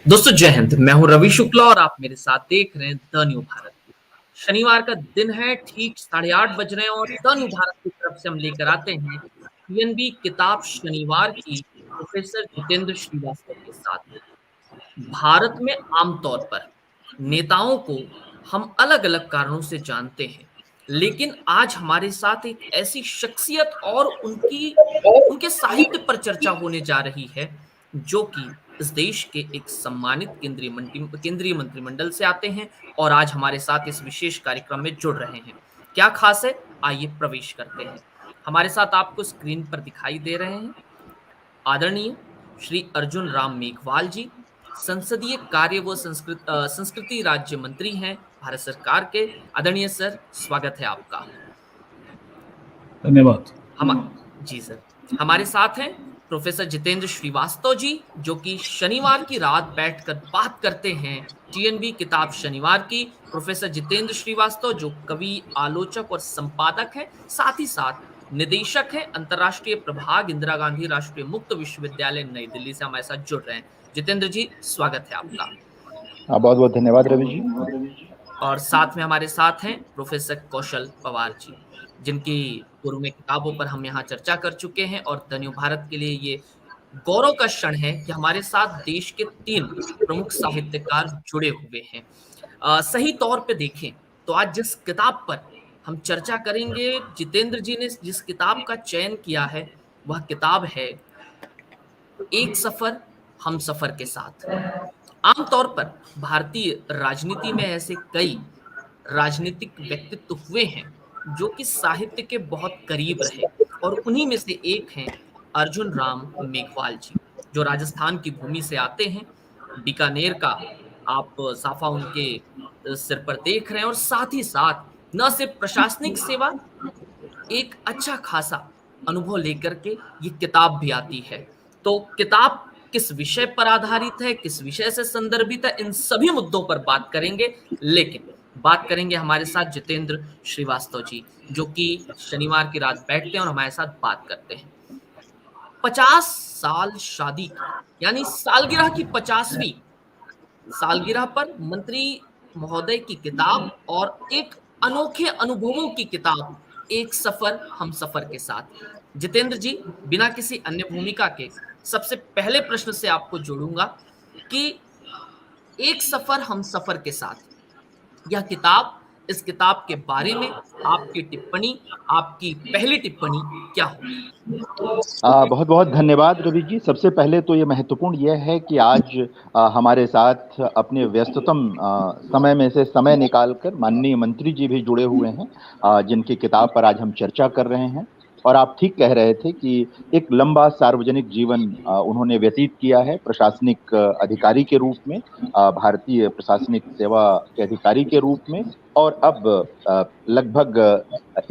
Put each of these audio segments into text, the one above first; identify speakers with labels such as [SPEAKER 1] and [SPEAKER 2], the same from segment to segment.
[SPEAKER 1] दोस्तों जय हिंद। मैं हूं रवि शुक्ला और आप मेरे साथ देख रहे हैं द न्यू भारत। शनिवार का दिन है, ठीक 8:30 बज रहे हैं और द न्यू भारत की तरफ से हम लेकर आते हैं टीएनबी किताब शनिवार की प्रोफेसर जितेंद्र श्रीवास्तव के साथ। भारत में आमतौर पर नेताओं को हम अलग-अलग कारणों से जानते हैं, लेकिन आज हमारे साथ एक ऐसी शख्सियत और उनके साहित्य पर चर्चा होने जा रही है, जो कि इस देश के एक सम्मानित केंद्रीय मंत्रिमंडल से आते हैं और आज हमारे साथ इस विशेष कार्यक्रम में जुड़ रहे हैं। क्या खास है? आइए प्रवेश करते हैं। हमारे साथ आपको स्क्रीन पर दिखाई दे रहे हैं आदरणीय श्री अर्जुन राम मेघवाल जी, संसदीय कार्य व संस्कृति राज्य मंत्री हैं भारत सरकार के। आदरणीय सर, स्वागत है आपका।
[SPEAKER 2] धन्यवाद।
[SPEAKER 1] हम जी सर, हमारे साथ हैं प्रोफेसर जितेंद्र श्रीवास्तव जी, जो कि शनिवार की रात बैठकर बात करते हैं टीएनबी किताब शनिवार की। प्रोफेसर जितेंद्र श्रीवास्तव जो कवि, आलोचक और संपादक हैं, साथ ही साथ निदेशक हैं अंतर्राष्ट्रीय प्रभाग इंदिरा गांधी राष्ट्रीय मुक्त विश्वविद्यालय नई दिल्ली से हमारे साथ जुड़ रहे हैं। जितेंद्र जी, स्वागत है आपका।
[SPEAKER 2] बहुत बहुत धन्यवाद रवि जी।
[SPEAKER 1] और साथ में हमारे साथ हैं प्रोफेसर कौशल पवार जी, जिनकी पूर्व में किताबों पर हम यहाँ चर्चा कर चुके हैं और द न्यू भारत के लिए ये गौरव का क्षण है कि हमारे साथ देश के 3 प्रमुख साहित्यकार जुड़े हुए हैं। सही तौर पे देखें तो आज जिस किताब पर हम चर्चा करेंगे, जितेंद्र जी ने जिस किताब का चयन किया है, वह किताब है एक सफर हम सफर के साथ। आमतौर पर भारतीय राजनीति में ऐसे कई राजनीतिक व्यक्तित्व हुए हैं जो कि साहित्य के बहुत करीब रहे और उन्हीं में से एक हैं अर्जुन राम मेघवाल जी, जो राजस्थान की भूमि से आते हैं। बीकानेर का आप साफा उनके सिर पर देख रहे हैं और साथ ही साथ न सिर्फ प्रशासनिक सेवा, एक अच्छा खासा अनुभव लेकर के ये किताब भी आती है। तो किताब किस विषय पर आधारित है, किस विषय से संदर्भित है, इन सभी मुद्दों पर बात करेंगे। लेकिन बात करेंगे हमारे साथ जितेंद्र श्रीवास्तव जी, जो कि शनिवार की रात बैठते हैं और हमारे साथ बात करते हैं। 50 साल शादी की, यानी सालगिरह की 50वीं सालगिरह पर मंत्री महोदय की किताब और एक अनोखे अनुभवों की किताब, एक सफर हम सफर के साथ। जितेंद्र जी, बिना किसी अन्य भूमिका के सबसे पहले प्रश्न से आपको जोड़ूंगा कि एक सफर हम सफर के साथ, यह किताब, इस किताब के बारे में आपकी टिप्पणी, आपकी पहली टिप्पणी क्या होगी?
[SPEAKER 2] बहुत बहुत धन्यवाद रवि जी। सबसे पहले तो ये महत्वपूर्ण यह है कि आज हमारे साथ अपने व्यस्ततम समय में से समय निकालकर माननीय मंत्री जी भी जुड़े हुए हैं, जिनकी किताब पर आज हम चर्चा कर रहे हैं। और आप ठीक कह रहे थे कि एक लंबा सार्वजनिक जीवन उन्होंने व्यतीत किया है अधिकारी के रूप में, भारतीय प्रशासनिक सेवा के अधिकारी के रूप में, और अब लगभग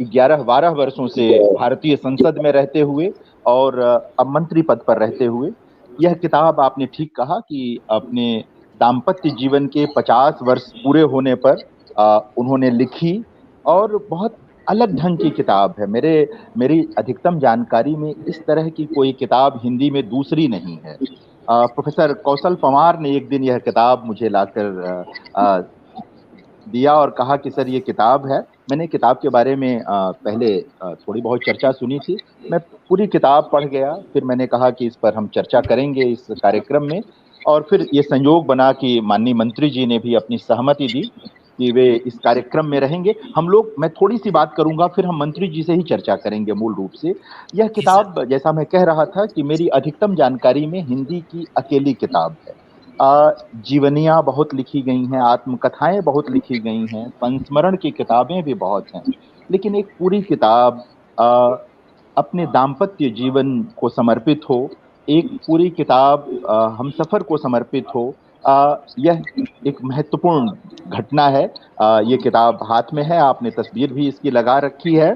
[SPEAKER 2] 11-12 वर्षों से भारतीय संसद में रहते हुए और अब मंत्री पद पर रहते हुए। यह किताब आपने ठीक कहा कि अपने दाम्पत्य जीवन के 50 वर्ष पूरे होने पर उन्होंने लिखी, और बहुत अलग ढंग की किताब है। मेरी अधिकतम जानकारी में इस तरह की कोई किताब हिंदी में दूसरी नहीं है। प्रोफेसर कौशल पवार ने एक दिन यह किताब मुझे लाकर दिया और कहा कि सर ये किताब है। मैंने किताब के बारे में पहले थोड़ी बहुत चर्चा सुनी थी। मैं पूरी किताब पढ़ गया, फिर मैंने कहा कि इस पर हम चर्चा करेंगे इस कार्यक्रम में, और फिर ये संयोग बना कि माननीय मंत्री जी ने भी अपनी सहमति दी कि वे इस कार्यक्रम में रहेंगे। मैं थोड़ी सी बात करूंगा, फिर हम मंत्री जी से ही चर्चा करेंगे मूल रूप से। यह
[SPEAKER 1] जी सर।
[SPEAKER 2] किताब, जैसा मैं कह रहा था, कि मेरी अधिकतम जानकारी में हिंदी की अकेली किताब है। जीवनियाँ बहुत लिखी गई हैं, आत्मकथाएं बहुत लिखी गई हैं, संस्मरण की किताबें भी बहुत हैं, लेकिन एक पूरी किताब अपने दाम्पत्य जीवन को समर्पित हो, एक पूरी किताब हमसफर को समर्पित हो, यह एक महत्वपूर्ण घटना है। ये किताब हाथ में है, आपने तस्वीर भी इसकी लगा रखी है।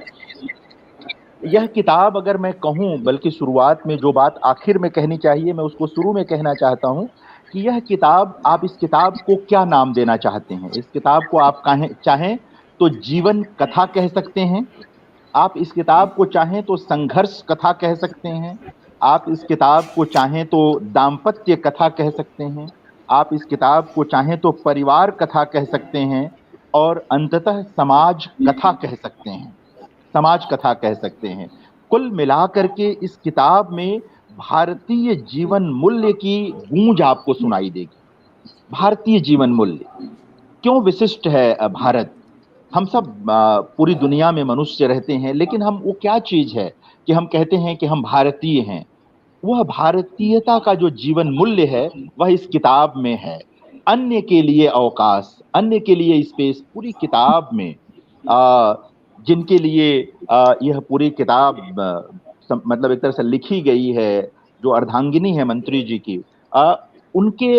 [SPEAKER 2] यह किताब, अगर मैं कहूँ, बल्कि शुरुआत में जो बात आखिर में कहनी चाहिए मैं उसको शुरू में कहना चाहता हूँ कि यह किताब, आप इस किताब को क्या नाम देना चाहते हैं? इस किताब को आप चाहें तो जीवन कथा कह सकते हैं, आप इस किताब को चाहें तो संघर्ष कथा कह सकते हैं, आप इस किताब को चाहें तो दाम्पत्य कथा कह सकते हैं, आप इस किताब को चाहें तो परिवार कथा कह सकते हैं और अंततः समाज कथा कह सकते हैं, समाज कथा कह सकते हैं। कुल मिलाकर के इस किताब में भारतीय जीवन मूल्य की गूंज आपको सुनाई देगी। भारतीय जीवन मूल्य क्यों विशिष्ट है भारत? हम सब पूरी दुनिया में मनुष्य रहते हैं, लेकिन हम वो क्या चीज है कि हम कहते हैं कि हम भारतीय हैं? वह भारतीयता का जो जीवन मूल्य है वह इस किताब में है। अन्य के लिए अवकाश, अन्य के लिए स्पेस पूरी किताब में। आ, जिनके लिए यह पूरी किताब मतलब एक तरह से लिखी गई है, जो अर्धांगिनी है मंत्री जी की, उनके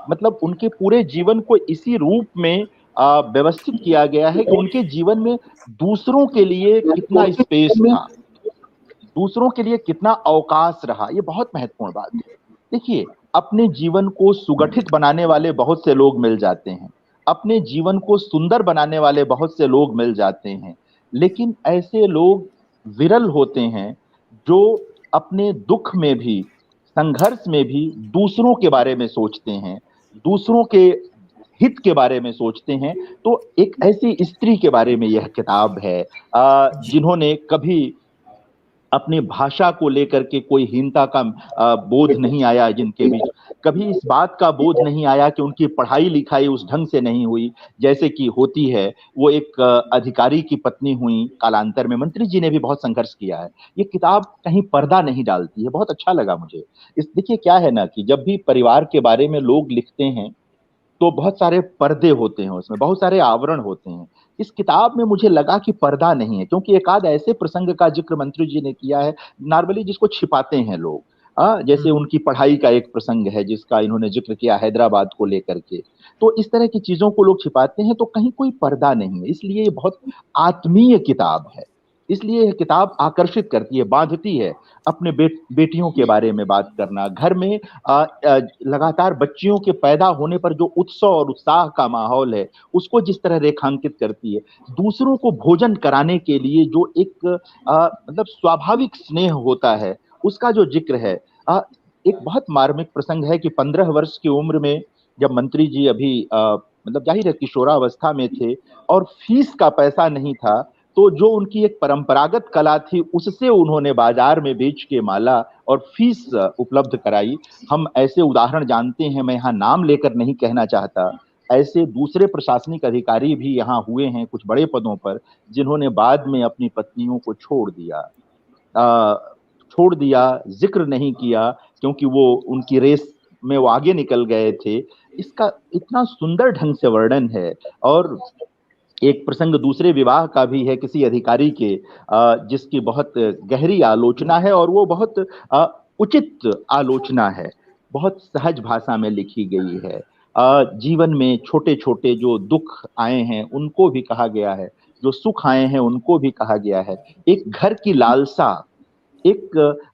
[SPEAKER 2] मतलब उनके पूरे जीवन को इसी रूप में व्यवस्थित किया गया है कि उनके जीवन में दूसरों के लिए कितना स्पेस था, दूसरों के लिए कितना अवकाश रहा। ये बहुत महत्वपूर्ण बात है। देखिए, अपने जीवन को सुगठित बनाने वाले बहुत से लोग मिल जाते हैं, अपने जीवन को सुंदर बनाने वाले बहुत से लोग मिल जाते हैं, लेकिन ऐसे लोग विरल होते हैं जो अपने दुख में भी, संघर्ष में भी दूसरों के बारे में सोचते हैं, दूसरों के हित के बारे में सोचते हैं। तो एक ऐसी स्त्री के बारे में यह किताब है
[SPEAKER 1] जी।
[SPEAKER 2] जिन्होंने कभी अपनी भाषा को लेकर के कोई हीनता का बोध नहीं आया जिनके बीच, कभी इस बात का बोध नहीं आया कि उनकी पढ़ाई लिखाई उस ढंग से नहीं हुई जैसे कि होती है। वो एक अधिकारी की पत्नी हुई, कालांतर में मंत्री जी ने भी बहुत संघर्ष किया है। ये किताब कहीं पर्दा नहीं डालती है, बहुत अच्छा लगा मुझे। इस देखिए क्या है ना कि जब भी परिवार के बारे में लोग लिखते हैं तो बहुत सारे पर्दे होते हैं, उसमें बहुत सारे आवरण होते हैं। इस किताब में मुझे लगा कि पर्दा नहीं है, क्योंकि एक आध ऐसे प्रसंग का जिक्र मंत्री जी ने किया है नॉर्मली जिसको छिपाते हैं लोग। जैसे
[SPEAKER 1] हुँ,
[SPEAKER 2] उनकी पढ़ाई का एक प्रसंग है जिसका इन्होंने जिक्र किया हैदराबाद को लेकर के। तो इस तरह की चीजों को लोग छिपाते हैं, तो कहीं कोई पर्दा नहीं है, इसलिए ये बहुत आत्मीय किताब है। इसलिए यह किताब आकर्षित करती है, बांधती है। अपने बेटियों के बारे में बात करना, घर में लगातार बच्चियों के पैदा होने पर जो उत्सव और उत्साह का माहौल है उसको जिस तरह रेखांकित करती है, दूसरों को भोजन कराने के लिए जो एक मतलब स्वाभाविक स्नेह होता है उसका जो जिक्र है। एक बहुत मार्मिक प्रसंग है कि 15 वर्ष की उम्र में जब मंत्री जी अभी मतलब जाहिर है किशोरावस्था में थे और फीस का पैसा नहीं था, तो जो उनकी एक परंपरागत कला थी उससे उन्होंने बाजार में बेच के माला और फीस उपलब्ध कराई। हम ऐसे उदाहरण जानते हैं, मैं यहाँ नाम लेकर नहीं कहना चाहता, ऐसे दूसरे प्रशासनिक अधिकारी भी यहाँ हुए हैं कुछ बड़े पदों पर, जिन्होंने बाद में अपनी पत्नियों को अ, छोड़ दिया, जिक्र नहीं किया, क्योंकि वो उनकी रेस में वो आगे निकल गए थे। इसका इतना सुंदर ढंग से वर्णन है। और एक प्रसंग दूसरे विवाह का भी है किसी अधिकारी के, जिसकी बहुत गहरी आलोचना है और वो बहुत उचित आलोचना है, बहुत सहज भाषा में लिखी गई है। जीवन में छोटे छोटे जो दुख आए हैं उनको भी कहा गया है, जो सुख आए हैं उनको भी कहा गया है। एक घर की लालसा, एक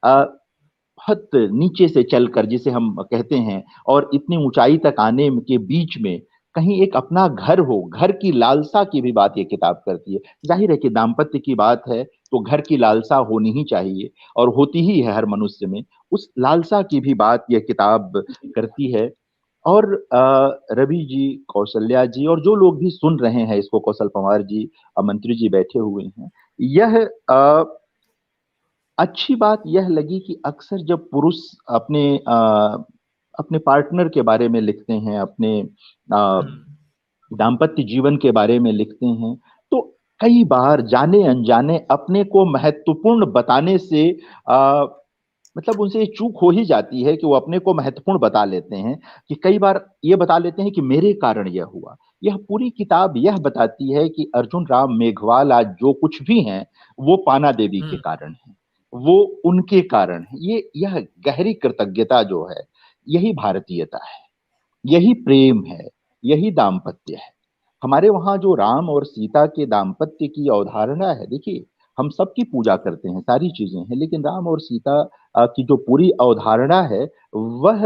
[SPEAKER 2] बहुत नीचे से चलकर जिसे हम कहते हैं और इतनी ऊंचाई तक आने के बीच में कहीं एक अपना घर हो, घर की लालसा की भी बात ये किताब करती है। जाहिर है कि दाम्पत्य की बात है तो घर की लालसा होनी ही चाहिए और होती ही है हर मनुष्य में, उस लालसा की भी बात यह किताब करती है। और रवि जी, कौशल्या जी और जो लोग भी सुन रहे हैं इसको, कौशल पंवार जी, मंत्री जी बैठे हुए हैं, यह अच्छी बात यह लगी कि अक्सर जब पुरुष अपने अपने पार्टनर के बारे में लिखते हैं, अपने अ,
[SPEAKER 1] हुँ।
[SPEAKER 2] दाम्पत्य जीवन के बारे में लिखते हैं, तो कई बार जाने अनजाने अपने को महत्वपूर्ण बताने से अ, मतलब उनसे ये चूक हो ही जाती है कि वो अपने को महत्वपूर्ण बता लेते हैं, कि कई बार ये बता लेते हैं कि मेरे कारण यह हुआ। यह पूरी किताब यह बताती है कि अर्जुन राम मेघवाल आज जो कुछ भी हैं वो पाना देवी के
[SPEAKER 1] हुँ,
[SPEAKER 2] कारण है, वो उनके कारण है। ये यह गहरी कृतज्ञता जो है, यही भारतीयता है, यही प्रेम है, यही दाम्पत्य है। हमारे वहां जो राम और सीता के दाम्पत्य की अवधारणा है, देखिए हम सबकी पूजा करते हैं, सारी चीजें हैं, लेकिन राम और सीता की जो पूरी अवधारणा है वह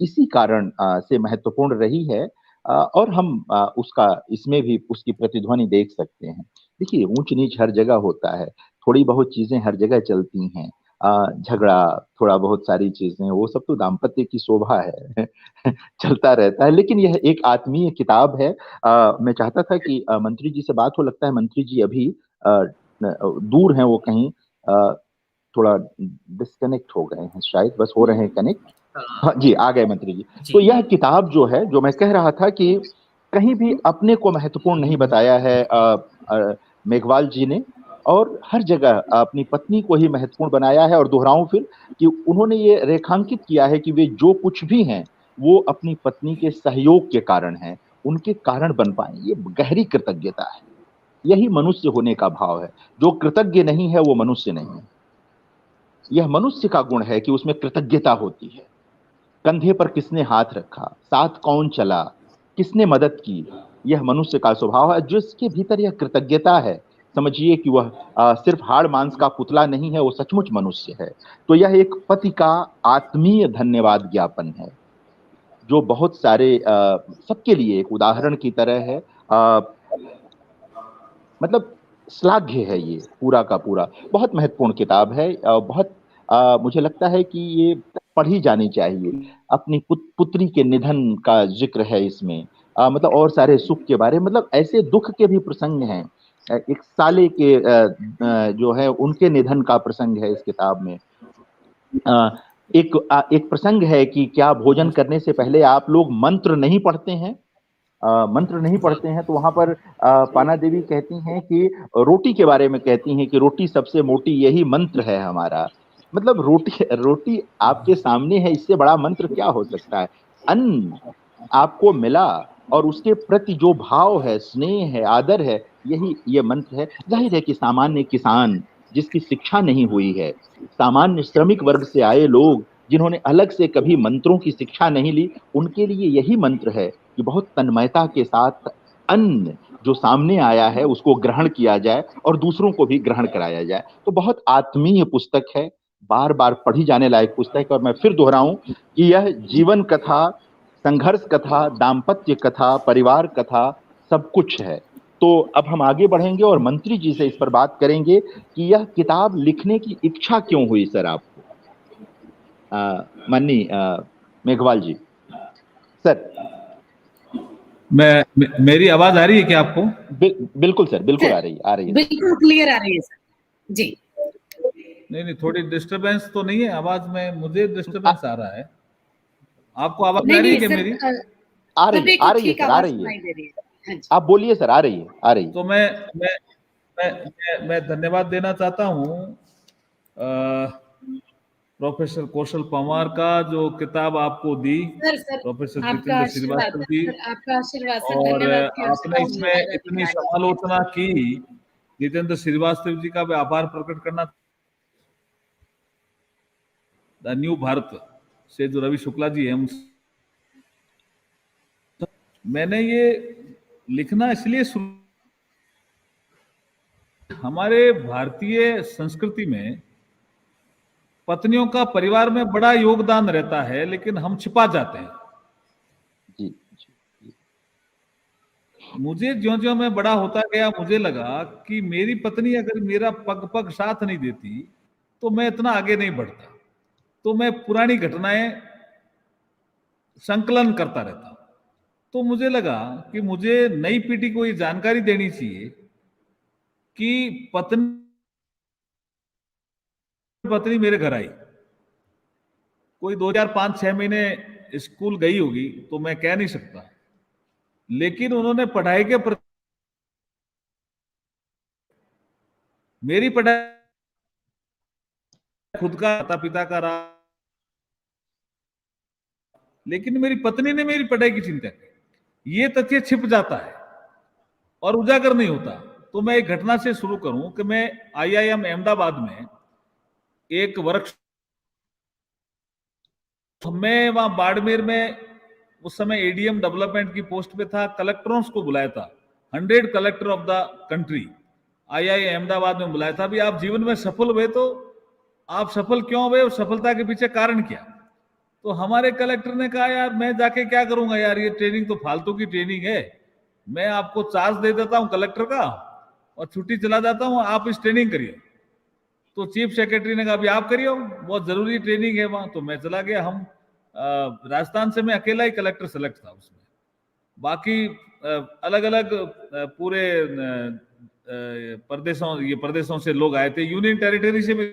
[SPEAKER 2] इसी कारण से महत्वपूर्ण रही है। और हम उसका इसमें भी उसकी प्रतिध्वनि देख सकते हैं। देखिए ऊंच नीच हर जगह होता है, थोड़ी बहुत चीजें हर जगह चलती हैं, झगड़ा, थोड़ा बहुत सारी चीजें, वो सब तो दाम्पत्य की शोभा है। चलता रहता है, लेकिन यह एक आत्मीय किताब है। मैं चाहता था कि मंत्री जी से बात हो, लगता है मंत्री जी अभी दूर हैं, वो कहीं थोड़ा डिस्कनेक्ट हो गए हैं शायद, बस हो रहे हैं कनेक्ट। हाँ जी, आ गए मंत्री जी। तो
[SPEAKER 1] जी।
[SPEAKER 2] यह किताब जो है, जो मैं कह रहा था कि कहीं भी अपने को महत्वपूर्ण नहीं बताया है मेघवाल जी ने, और हर जगह अपनी पत्नी को ही महत्वपूर्ण बनाया है। और दोहराऊं फिर कि उन्होंने ये रेखांकित किया है कि वे जो कुछ भी हैं वो अपनी पत्नी के सहयोग के कारण हैं, उनके कारण बन पाए। ये गहरी कृतज्ञता है, यही मनुष्य होने का भाव है। जो कृतज्ञ नहीं है वो मनुष्य नहीं है। यह मनुष्य का गुण है कि उसमें कृतज्ञता होती है। कंधे पर किसने हाथ रखा, साथ कौन चला, किसने मदद की, यह मनुष्य का स्वभाव है। जिसके भीतर यह कृतज्ञता है, समझिए कि वह सिर्फ हाड़ मांस का पुतला नहीं है, वो सचमुच मनुष्य है। तो यह एक पति का आत्मीय धन्यवाद ज्ञापन है, जो बहुत सारे सबके लिए एक उदाहरण की तरह है। मतलब श्लाघ्य है ये पूरा का पूरा। बहुत महत्वपूर्ण किताब है, बहुत मुझे लगता है कि ये पढ़ी जानी चाहिए। अपनी पुत्री के निधन का जिक्र है इसमें, मतलब और सारे सुख के बारे, मतलब ऐसे दुख के भी प्रसंग हैं। एक साले के जो है उनके निधन का प्रसंग है इस किताब में। अ, एक प्रसंग है कि क्या भोजन करने से पहले आप लोग मंत्र नहीं पढ़ते हैं? मंत्र नहीं पढ़ते हैं, तो वहां पर पाना देवी कहती हैं कि रोटी के बारे में कहती हैं कि रोटी सबसे मोटी, यही मंत्र है हमारा। मतलब रोटी रोटी आपके सामने है, इससे बड़ा मंत्र क्या हो सकता है? अन्न आपको मिला और उसके प्रति जो भाव है, स्नेह है, आदर है, यही ये मंत्र है। जाहिर है कि सामान्य किसान जिसकी शिक्षा नहीं हुई है, सामान्य श्रमिक वर्ग से आए लोग जिन्होंने अलग से कभी मंत्रों की शिक्षा नहीं ली, उनके लिए यही मंत्र है कि बहुत तन्मयता के साथ अन्न जो सामने आया है उसको ग्रहण किया जाए और दूसरों को भी ग्रहण कराया जाए। तो बहुत आत्मीय पुस्तक है, बार बार पढ़ी जाने लायक पुस्तक है। और मैं फिर दोहराऊं कि यह जीवन कथा, संघर्ष कथा, दाम्पत्य कथा, परिवार कथा, सब कुछ है। तो अब हम आगे बढ़ेंगे और मंत्री जी से इस पर बात करेंगे कि यह किताब लिखने की इच्छा क्यों हुई सर आपको? माननीय मेघवाल जी। सर।
[SPEAKER 3] मेरी आवाज आ रही है क्या आपको?
[SPEAKER 2] बिल्कुल सर, बिल्कुल आ रही है, आ रही है।
[SPEAKER 4] बिल्कुल क्लियर आ रही है सर जी।
[SPEAKER 3] नहीं, थोड़ी डिस्टरबेंस तो नहीं है आवाज में? मुझे डिस्टरबेंस आ रहा है। आपको आवाज आ रही है क्या मेरी?
[SPEAKER 2] आ रही है, आ रही है सर, आ रही है। आप बोलिए सर, आ रही है, आ रही है।
[SPEAKER 3] तो मैं धन्यवाद देना चाहता हूँ प्रोफेसर कौशल पंवार का, जो किताब आपको दी प्रोफेसर जितेंद्र श्रीवास्तव जी,
[SPEAKER 4] आपका आशीर्वाद
[SPEAKER 3] और आपने इसमें इतनी समालोचना की। जितेंद्र श्रीवास्तव जी का भी आभार प्रकट करना। द न्यू भारत से जो रवि शुक्ला जी हैं, मैंने ये लिखना इसलिए शुरू, हमारे भारतीय संस्कृति में पत्नियों का परिवार में बड़ा योगदान रहता है, लेकिन हम छिपा जाते हैं।
[SPEAKER 2] जी, जी।
[SPEAKER 3] मुझे ज्यों-ज्यों मैं बड़ा होता गया, मुझे लगा कि मेरी पत्नी अगर मेरा पग-पग साथ नहीं देती, तो मैं इतना आगे नहीं बढ़ता। तो मैं पुरानी घटनाएं संकलन करता रहता। तो मुझे लगा कि मुझे नई पीढ़ी को ये जानकारी देनी चाहिए कि पत्नी मेरे घर आई, कोई 2005-6 महीने स्कूल गई होगी तो मैं कह नहीं सकता, लेकिन उन्होंने पढ़ाई के प्रति, मेरी पढ़ाई, खुद का माता पिता का रहा, लेकिन मेरी पत्नी ने मेरी पढ़ाई की चिंता की। ये तथ्य छिप जाता है और उजागर नहीं होता। तो मैं एक घटना से शुरू करूं कि मैं IIM अहमदाबाद में एक वर्कशॉप, मैं वहां बाड़मेर में उस समय ADM डेवलपमेंट की पोस्ट पे था, कलेक्टरों को बुलाया था, 100 collector of the country IIM Ahmedabad में बुलाया था। भी आप जीवन में सफल हुए तो आप सफल क्यों हुए और सफलता के पीछे कारण क्या? तो हमारे कलेक्टर ने कहा, यार मैं जाके क्या करूंगा यार, ये ट्रेनिंग तो फालतू की ट्रेनिंग है, मैं आपको चार्ज दे देता हूं कलेक्टर का और छुट्टी चला जाता हूं, आप इस ट्रेनिंग करिए। तो चीफ सेक्रेटरी ने कहा अभी आप करिए, बहुत जरूरी ट्रेनिंग है वहां। तो मैं चला गया। हम राजस्थान से मैं अकेला ही कलेक्टर सेलेक्ट था उसमें, बाकी अलग अलग पूरे प्रदेशों से लोग आए थे, यूनियन टेरिटरी से भी।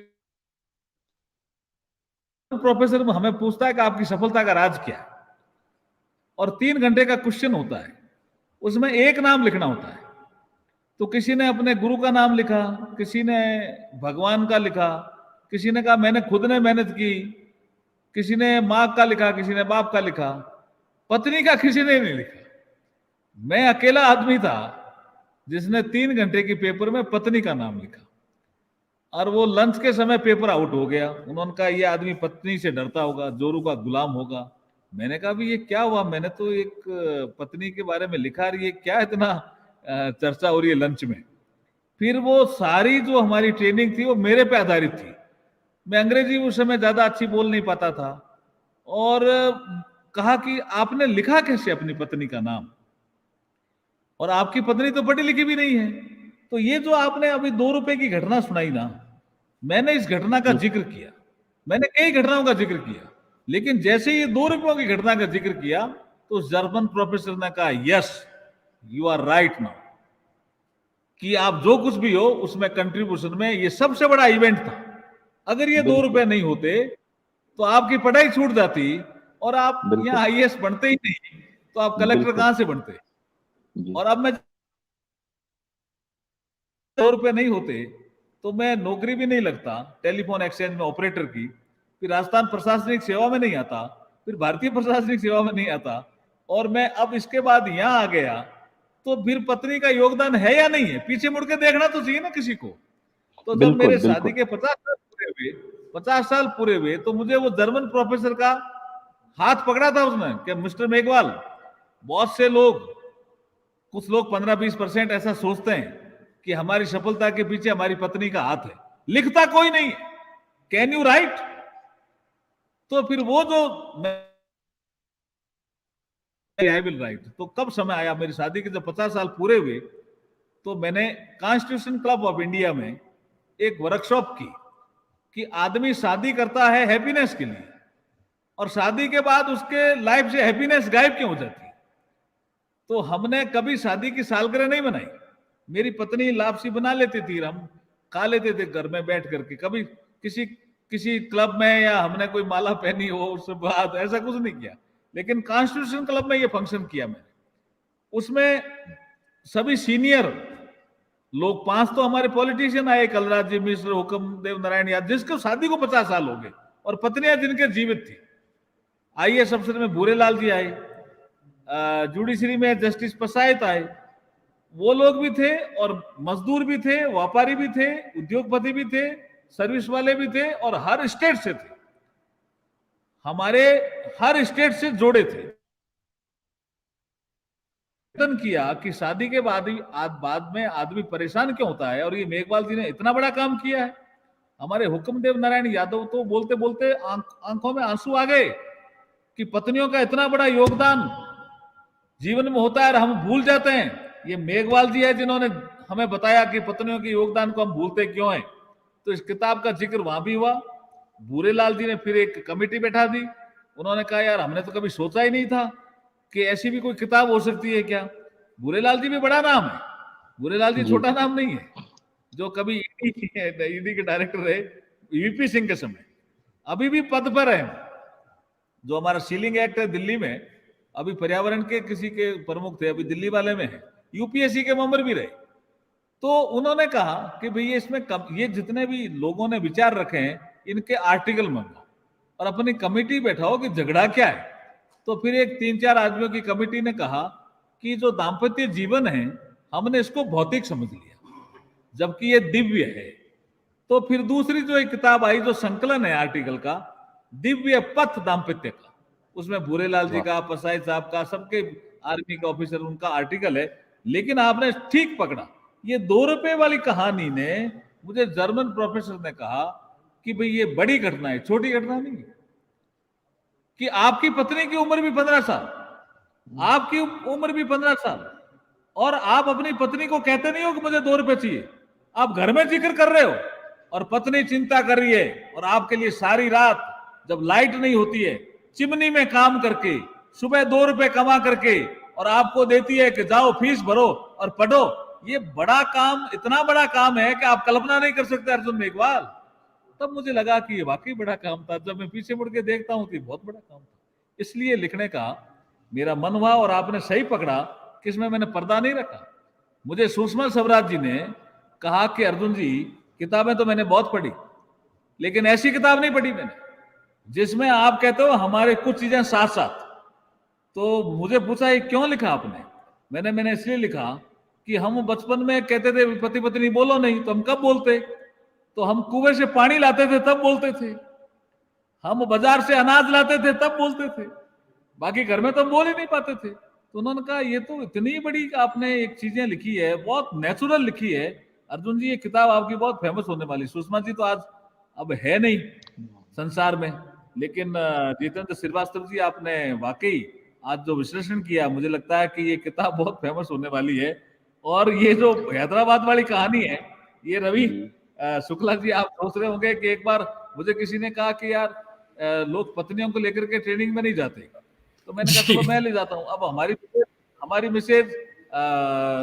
[SPEAKER 3] प्रोफेसर हमें पूछता है कि आपकी सफलता का राज क्या है, और 3 घंटे का क्वेश्चन होता है, उसमें एक नाम लिखना होता है। तो किसी ने अपने गुरु का नाम लिखा, किसी ने भगवान का लिखा, किसी ने कहा मैंने खुद ने मेहनत की, किसी ने माँ का लिखा, किसी ने बाप का लिखा, पत्नी का किसी ने नहीं लिखा। मैं अकेला आदमी था जिसने 3 घंटे की पेपर में पत्नी का नाम लिखा, और वो लंच के समय पेपर आउट हो गया। उन्होंने कहा ये आदमी पत्नी से डरता होगा, जोरू का गुलाम होगा। मैंने कहा भी ये क्या हुआ, मैंने तो एक पत्नी के बारे में लिखा, और ये क्या इतना चर्चा हो रही है लंच में। फिर वो सारी जो हमारी ट्रेनिंग थी वो मेरे पे आधारित थी। मैं अंग्रेजी उस समय ज्यादा अच्छी बोल नहीं पाता था, और कहा कि आपने लिखा कैसे अपनी पत्नी का नाम, और आपकी पत्नी तो पढ़ी लिखी भी नहीं है। तो ये जो आपने अभी 2 रुपए की घटना सुनाई ना, मैंने इस घटना का जिक्र किया, मैंने कई घटनाओं का जिक्र किया, लेकिन जैसे ये 2 रुपयों की घटना का जिक्र किया तो जर्मन प्रोफेसर ने कहा yes you are right now, कि आप जो कुछ भी हो उसमें कंट्रीब्यूशन में ये सबसे बड़ा इवेंट था। अगर ये 2 रुपए नहीं होते तो आपकी पढ़ाई छूट जाती, और आप यहाँ आईएएस बनते ही नहीं, तो आप कलेक्टर कहां से बनते। और अब मैं 2 रुपए नहीं होते तो मैं नौकरी भी नहीं लगता टेलीफोन एक्सचेंज में ऑपरेटर की, फिर राजस्थान प्रशासनिक सेवा में नहीं आता, फिर भारतीय प्रशासनिक सेवा में नहीं आता, और मैं अब इसके बाद यहां आ गया। तो फिर पत्नी का योगदान है या नहीं है, पीछे मुड़ के देखना तो चाहिए ना किसी को। तो जब मेरे शादी के 50 साल पूरे हुए तो मुझे वो जर्मन प्रोफेसर का हाथ पकड़ा था उसने कि मिस्टर मेघवाल, बहुत से लोग, कुछ लोग 15-20% ऐसा सोचते हैं कि हमारी सफलता के पीछे हमारी पत्नी का हाथ है, लिखता कोई नहीं, कैन यू राइट। तो फिर वो जो आई विल राइट। तो कब समय आया मेरी शादी के जब 50 साल पूरे हुए, तो मैंने कॉन्स्टिट्यूशन क्लब ऑफ इंडिया में एक वर्कशॉप की कि आदमी शादी करता है हैप्पीनेस के लिए, और शादी के बाद उसके लाइफ से हैप्पीनेस गायब क्यों हो जाती है। तो हमने कभी शादी की सालगिरह नहीं बनाई। मेरी पत्नी लापसी बना लेती थी, हम खा लेते थे घर में बैठ करके, कभी किसी क्लब में या हमने कोई माला पहनी हो उसके बाद, ऐसा कुछ नहीं किया। लेकिन कॉन्स्टिट्यूशन क्लब में ये फंक्शन किया मैंने। उसमें सभी सीनियर लोग, 5 तो हमारे पॉलिटिशियन आए, कलराज जी मिश्र, हुक्म देव नारायण यादव, जिसको शादी को 50 साल हो गए और पत्नियां जिनके जीवित थी। आईएएस अफसर में भूरेलाल जी आए, जुडिशरी में जस्टिस पसायत आए, वो लोग भी थे, और मजदूर भी थे, व्यापारी भी थे, उद्योगपति भी थे, सर्विस वाले भी थे, और हर स्टेट से थे, हमारे हर स्टेट से जोड़े थे। किया कि शादी के बाद में आदमी परेशान क्यों होता है, और ये मेघवाल जी ने इतना बड़ा काम किया है। हमारे हुक्मदेव नारायण यादव तो बोलते बोलते आंखों में आंसू आ गए कि पत्नियों का इतना बड़ा योगदान जीवन में होता है और हम भूल जाते हैं। ये मेघवाल जी है जिन्होंने हमें बताया कि पत्नियों के योगदान को हम भूलते क्यों हैं। तो इस किताब का जिक्र वहां भी हुआ। भूरेलाल जी ने फिर एक कमेटी बैठा दी, उन्होंने कहा यार हमने तो कभी सोचा ही नहीं था कि ऐसी भी कोई किताब हो सकती है क्या। भूरेलाल जी भी बड़ा नाम है, भूरेलाल जी छोटा नाम नहीं है, जो कभी ईडी के डायरेक्टर रहे वीपी सिंह के समय, अभी भी पद पर है। जो हमारा सीलिंग एक्ट है दिल्ली में, अभी पर्यावरण के किसी के प्रमुख थे, अभी दिल्ली वाले में है, यूपीएससी के मेंबर भी रहे। तो उन्होंने कहा कि भैया इसमें ये जितने भी लोगों ने विचार रखे हैं इनके आर्टिकल मंगाओ और अपनी कमेटी बैठाओ कि झगड़ा क्या है। तो फिर एक 3-4 आदमियों की कमेटी ने कहा कि जो दाम्पत्य जीवन है हमने इसको भौतिक समझ लिया जबकि ये दिव्य है। तो फिर दूसरी जो एक किताब आई जो संकलन है आर्टिकल का, दिव्य पथ दाम्पत्य का, उसमें भूरेलाल जी का, पसाई साहब का, सबके आर्मी का ऑफिसर उनका आर्टिकल है। लेकिन आपने ठीक पकड़ा, ये 2 रुपए वाली कहानी ने मुझे जर्मन प्रोफेसर ने कहा कि भाई ये बड़ी घटना है, छोटी घटना नहीं है। कि आपकी पत्नी की उम्र भी 15 साल, आपकी उम्र भी 15 साल, और आप अपनी पत्नी को कहते नहीं हो कि मुझे 2 रुपए चाहिए, आप घर में जिक्र कर रहे हो और पत्नी चिंता कर रही है और आपके लिए सारी रात जब लाइट नहीं होती है चिमनी में काम करके सुबह 2 रुपए कमा करके और आपको देती है कि जाओ फीस भरो और पढ़ो, ये बड़ा काम, इतना बड़ा काम है कि आप कल्पना नहीं कर सकते अर्जुन मेघवाल। तब मुझे लगा कि ये वाकई बड़ा काम था। जब मैं पीछे मुड़ के देखता हूं तो बहुत बड़ा काम था, इसलिए लिखने का मेरा मन हुआ। और आपने सही पकड़ा कि इसमें मैंने पर्दा नहीं रखा। मुझे सुषमा स्वराज जी ने कहा कि अर्जुन जी किताबें तो मैंने बहुत पढ़ी, लेकिन ऐसी किताब नहीं पढ़ी मैंने जिसमें आप कहते हो हमारे कुछ चीजें साथ साथ। तो मुझे पूछा ये क्यों लिखा आपने? मैंने इसलिए लिखा कि हम बचपन में कहते थे पति पत्नी बोलो नहीं, तो हम कब बोलते? तो हम कुएं से पानी लाते थे तब बोलते थे, हम बाजार से अनाज लाते थे तब बोलते थे, बाकी घर में तो हम बोल ही नहीं पाते थे। तो उन्होंने कहा ये तो इतनी बड़ी आपने एक चीजें लिखी है, बहुत नेचुरल लिखी है अर्जुन जी, ये किताब आपकी बहुत फेमस होने वाली। सुषमा जी तो आज अब है नहीं संसार में, लेकिन जितेंद्र श्रीवास्तव जी आपने वाकई आज जो विश्लेषण किया, मुझे लगता है कि ये किताब बहुत फेमस होने वाली है। और ये जो हैदराबाद वाली कहानी है, ये रवि शुक्ला जी आप सोच रहे होंगे कि एक बार मुझे किसी ने कहा कि यार लोग पत्नियों को लेकर के ट्रेनिंग में नहीं जाते, तो मैंने कहा चलो मैं ले जाता हूँ। अब हमारी मिसेज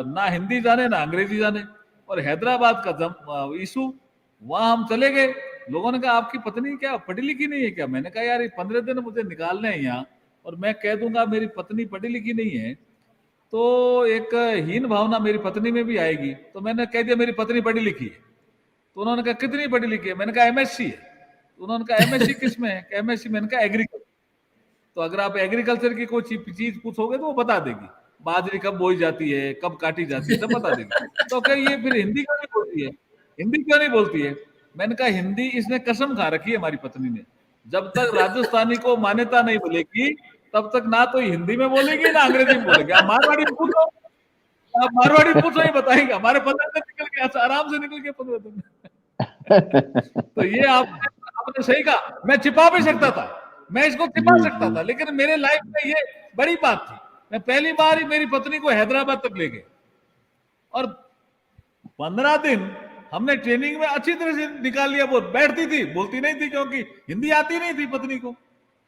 [SPEAKER 3] ना हिंदी जाने ना अंग्रेजी जाने, और हैदराबाद का इशू, वहां हम चले गए। लोगों ने कहा आपकी पत्नी क्या पढ़ी लिखी नहीं है क्या? मैंने कहा यार ये 15 दिन मुझे निकालने हैं यहाँ, और मैं कह दूंगा मेरी पत्नी पढ़ी लिखी नहीं है तो एक हीन भावना मेरी पत्नी में भी आएगी। तो मैंने कह दिया मेरी पत्नी पढ़ी लिखी है। तो उन्होंने कहा कितनी पढ़ी लिखी है? मैंने कहा एमएससी है। तो उन्होंने कहा एमएससी किस में है? एमएससी। मैंने कहा एग्रीकल्चर। तो अगर आप एग्रीकल्चर की कोई चीज पूछोगे तो वो बता देगी, बाजरी कब बोई जाती है, कब काटी जाती है, सब बता देगी। तो क्या ये फिर हिंदी क्यों नहीं बोलती है? हिंदी क्यों नहीं बोलती है? मैंने कहा हिंदी इसने कसम खा रखी है हमारी पत्नी ने, जब तक राजस्थानी को मान्यता नहीं मिलेगी तब तक ना तो हिंदी में बोलेगी ना अंग्रेजी में बोलेगी। आप मारवाड़ी पूछो, आप मारवाड़ी पूछो ही बताएगा। हमारे 15 दिन निकल गया, आराम से निकल गया 15 दिन। तो ये आपने सही कहा, मैं छिपा भी सकता था, मैं इसको छिपा सकता था, लेकिन मेरे लाइफ में ये बड़ी बात थी। मैं पहली बार ही मेरी पत्नी को हैदराबाद तक ले गए और 15 दिन हमने ट्रेनिंग में अच्छी तरह से निकाल लिया। वो बैठती थी, बोलती नहीं थी क्योंकि हिंदी आती नहीं थी पत्नी को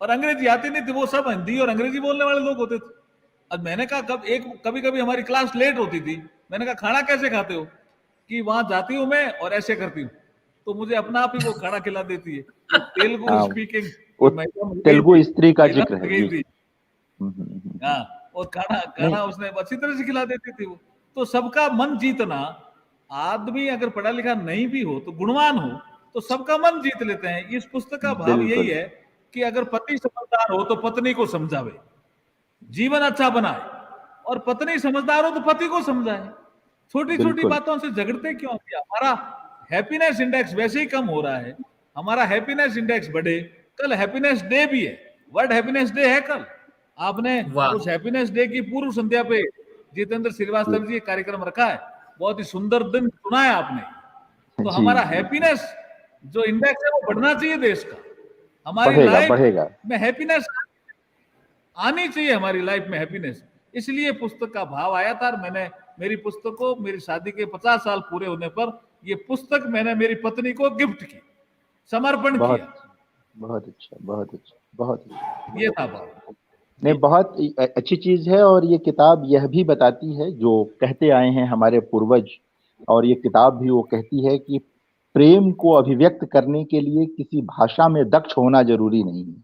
[SPEAKER 3] और अंग्रेजी आती नहीं थी। वो सब हिंदी और अंग्रेजी बोलने वाले लोग होते थे। अब मैंने कहा कभी कभी हमारी क्लास लेट होती थी, मैंने कहा खाना कैसे खाते हो? कि वहां जाती हूं मैं और ऐसे करती हूँ, तो मुझे अपना आप ही वो खाना खिला देती है। तेलुगु स्पीकिंग
[SPEAKER 2] तेलुगु स्त्री का जिक्र है।
[SPEAKER 3] हाँ, और खाना उसने अच्छी तरह से खिला देती थी वो। तो सबका मन जीतना, आदमी अगर पढ़ा लिखा नहीं भी हो तो गुणवान हो तो सबका मन जीत लेते हैं। इस पुस्तक का भाव यही है कि अगर पति समझदार हो तो पत्नी को समझावे, जीवन अच्छा बनाए, और पत्नी समझदार हो तो पति को समझाए। छोटी छोटी बातों से झगड़ते क्यों? हमारा हैप्पीनेस इंडेक्स वैसे ही कम हो रहा है, हमारा हैप्पीनेस इंडेक्स बढ़े। कल हैप्पीनेस डे भी है, वर्ल्ड हैप्पीनेस डे है कल। आपने उस हैप्पीनेस डे की पूर्व संध्या पे जितेंद्र श्रीवास्तव जी कार्यक्रम रखा है, बहुत ही सुंदर दिन सुना है आपने। तो हमारा हैप्पीनेस जो इंडेक्स है वो बढ़ना चाहिए देश का। हमारी लाइफ में हैप्पीनेस आनी चाहिए, हमारी लाइफ में हैप्पीनेस। इसलिए पुस्तक का भाव आया था। मैंने मेरी पुस्तक को मेरी शादी के 50 साल पूरे होने पर ये पुस्तक मैंने मेरी पत्नी को गिफ्ट की, समर्पण किया।
[SPEAKER 2] बहुत अच्छा, बहुत अच्छा, बहुत अच्छा।
[SPEAKER 3] ये था भाव।
[SPEAKER 2] नहीं, बहुत अच्छी चीज है। और ये किताब यह भी बताती है जो कहते आए हैं हमारे पूर्वज, और ये किताब भी वो कहती है कि प्रेम को अभिव्यक्त करने के लिए किसी भाषा में दक्ष होना जरूरी नहीं है।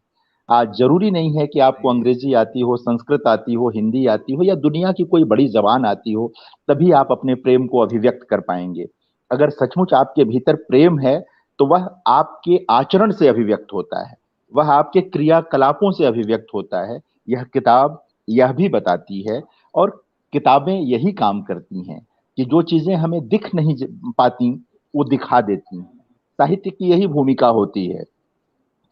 [SPEAKER 2] आज जरूरी नहीं है कि आपको अंग्रेजी आती हो, संस्कृत आती हो, हिंदी आती हो या दुनिया की कोई बड़ी जबान आती हो, तभी आप अपने प्रेम को अभिव्यक्त कर पाएंगे। अगर सचमुच आपके भीतर प्रेम है तो वह आपके आचरण से अभिव्यक्त होता है, वह आपके क्रियाकलापों से अभिव्यक्त होता है। यह किताब यह भी बताती है, और किताबें यही काम करती हैं कि जो चीजें हमें दिख नहीं पाती वो दिखा देती हैं। साहित्य की यही भूमिका होती है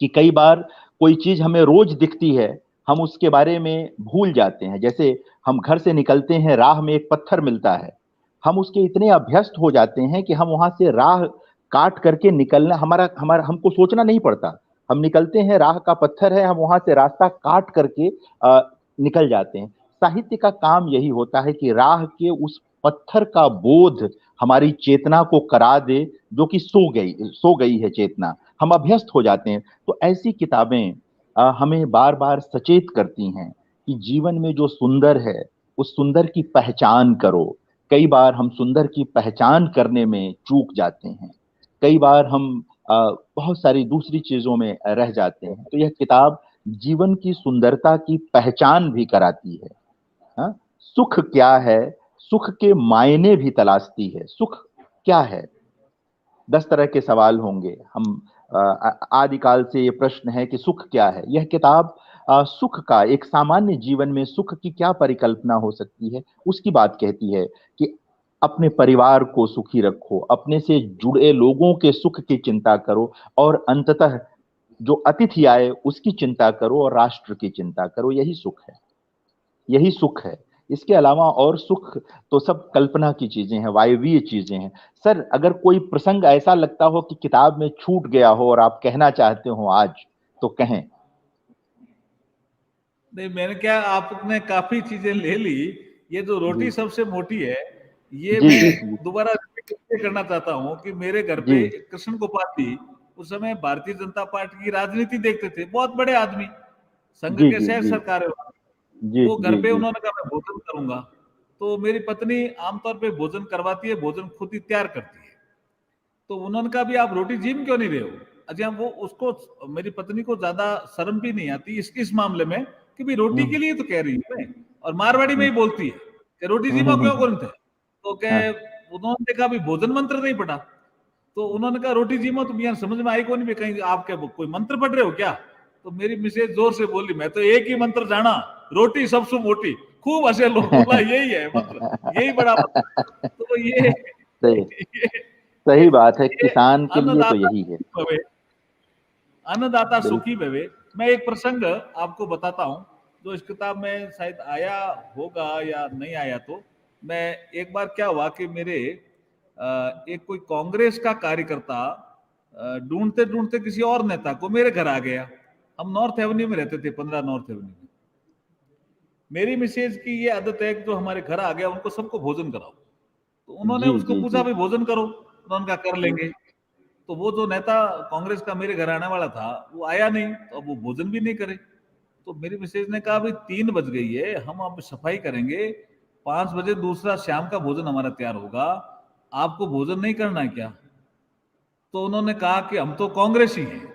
[SPEAKER 2] कि कई बार कोई चीज हमें रोज दिखती है, हम उसके बारे में भूल जाते हैं। जैसे हम घर से निकलते हैं, राह में एक पत्थर मिलता है, हम उसके इतने अभ्यस्त हो जाते हैं कि हम वहां से राह काट करके निकलना, हमारा हमको सोचना नहीं पड़ता। हम निकलते हैं, राह का पत्थर है, हम वहां से रास्ता काट करके निकल जाते हैं। साहित्य का काम यही होता है कि राह के उस पत्थर का बोध हमारी चेतना को करा दे, जो कि सो गई है चेतना, हम अभ्यस्त हो जाते हैं। तो ऐसी किताबें हमें बार बार सचेत करती हैं कि जीवन में जो सुंदर है उस सुंदर की पहचान करो। कई बार हम सुंदर की पहचान करने में चूक जाते हैं, कई बार हम बहुत सारी दूसरी चीजों में रह जाते हैं। तो यह किताब जीवन की सुंदरता की पहचान भी कराती है। हाँ? सुख क्या है, सुख के मायने भी तलाशती है। सुख क्या है, 10 तरह के सवाल होंगे। हम आदिकाल से ये प्रश्न है कि सुख क्या है। यह किताब सुख का, एक सामान्य जीवन में सुख की क्या परिकल्पना हो सकती है, उसकी बात कहती है कि अपने परिवार को सुखी रखो, अपने से जुड़े लोगों के सुख की चिंता करो, और अंततः जो अतिथि आए उसकी चिंता करो और राष्ट्र की चिंता करो। यही सुख है, यही सुख है। इसके अलावा और सुख तो सब कल्पना की चीजें हैं, वायवीय चीजें हैं। सर, अगर कोई प्रसंग ऐसा लगता हो कि किताब में छूट गया हो और आप कहना चाहते हो आज, तो कहें।
[SPEAKER 3] नहीं, मैंने क्या, आपने काफी चीजें ले ली। ये जो रोटी
[SPEAKER 2] जी
[SPEAKER 3] सबसे मोटी है, ये
[SPEAKER 2] जी
[SPEAKER 3] मैं
[SPEAKER 2] जी
[SPEAKER 3] दोबारा रिपीट इसलिए करना चाहता हूँ कि मेरे घर
[SPEAKER 2] जी
[SPEAKER 3] पे कृष्ण गोपाल जी उस समय भारतीय जनता पार्टी की राजनीति देखते थे, बहुत बड़े आदमी, संघ
[SPEAKER 2] जी
[SPEAKER 3] के
[SPEAKER 2] जी
[SPEAKER 3] शहर
[SPEAKER 2] जी
[SPEAKER 3] सरकार।
[SPEAKER 2] जी
[SPEAKER 3] वो घर
[SPEAKER 2] जी
[SPEAKER 3] पे
[SPEAKER 2] जी
[SPEAKER 3] उन्होंने कहा मैं भोजन करूंगा, तो मेरी पत्नी आमतौर पे भोजन करवाती है, भोजन खुद ही तैयार करती है। तो उन्होंने कहा भी आप रोटी जिम क्यों नहीं रहे हो? अच्छा, वो उसको, मेरी पत्नी को ज्यादा शर्म भी नहीं आती इस मामले में कि भाई रोटी के
[SPEAKER 2] हम्म
[SPEAKER 3] लिए तो कह रही हूँ मैं, और मारवाड़ी में
[SPEAKER 2] हम्म
[SPEAKER 3] ही बोलती है कि रोटी
[SPEAKER 2] हम्म
[SPEAKER 3] जिमा
[SPEAKER 2] हम्म
[SPEAKER 3] क्यों
[SPEAKER 2] हम्म,
[SPEAKER 3] कौन थे, तो
[SPEAKER 2] हाँ,
[SPEAKER 3] कह, उन्होंने कहा भी भोजन मंत्र नहीं पढ़ा। तो उन्होंने कहा रोटी जिमा, तो यार समझ में आई कौन भी, कहीं आप क्या कोई मंत्र पढ़ रहे हो क्या? तो मेरी मिसेज जोर से बोली, मैं तो एक ही मंत्र जाना, रोटी सबसे मोटी। खूब हंसे लोग, बोला यही है मंत्र, यही बड़ा मंत्र है। तो
[SPEAKER 2] सही,
[SPEAKER 3] ये
[SPEAKER 2] सही बात है।
[SPEAKER 3] ये
[SPEAKER 2] किसान के लिए तो
[SPEAKER 3] अन्नदाता
[SPEAKER 2] यही है।
[SPEAKER 3] सुखी भवे, अन्नदाता सुखी
[SPEAKER 2] बिल्कुल।
[SPEAKER 3] भवे। मैं एक प्रसंग आपको बताता हूँ जो इस किताब में शायद आया होगा या नहीं आया। तो मैं, एक बार क्या हुआ कि मेरे एक कोई कांग्रेस का कार्यकर्ता ढूंढते ढूंढते किसी और नेता को मेरे घर आ गया। हम नॉर्थ एवेन्यू में रहते थे, 15 नॉर्थ एवेन्यू में। मेरी मिसेज की ये आदत है कि जो हमारे घर आ गया उनको सबको भोजन कराओ। तो उन्होंने
[SPEAKER 2] जी
[SPEAKER 3] उसको
[SPEAKER 2] जी
[SPEAKER 3] पूछा
[SPEAKER 2] जी
[SPEAKER 3] भाई भोजन करो, उन्होंने कहा कर लेंगे। तो वो जो नेता कांग्रेस का मेरे घर आने वाला था वो आया नहीं, तो अब वो भोजन भी नहीं करे। तो मेरी मिसेज ने कहा भाई 3 बज गई है, हम अब सफाई करेंगे, 5 बजे दूसरा शाम का भोजन हमारा तैयार होगा, आपको भोजन नहीं करना है क्या? तो उन्होंने कहा कि हम तो कांग्रेस ही हैं।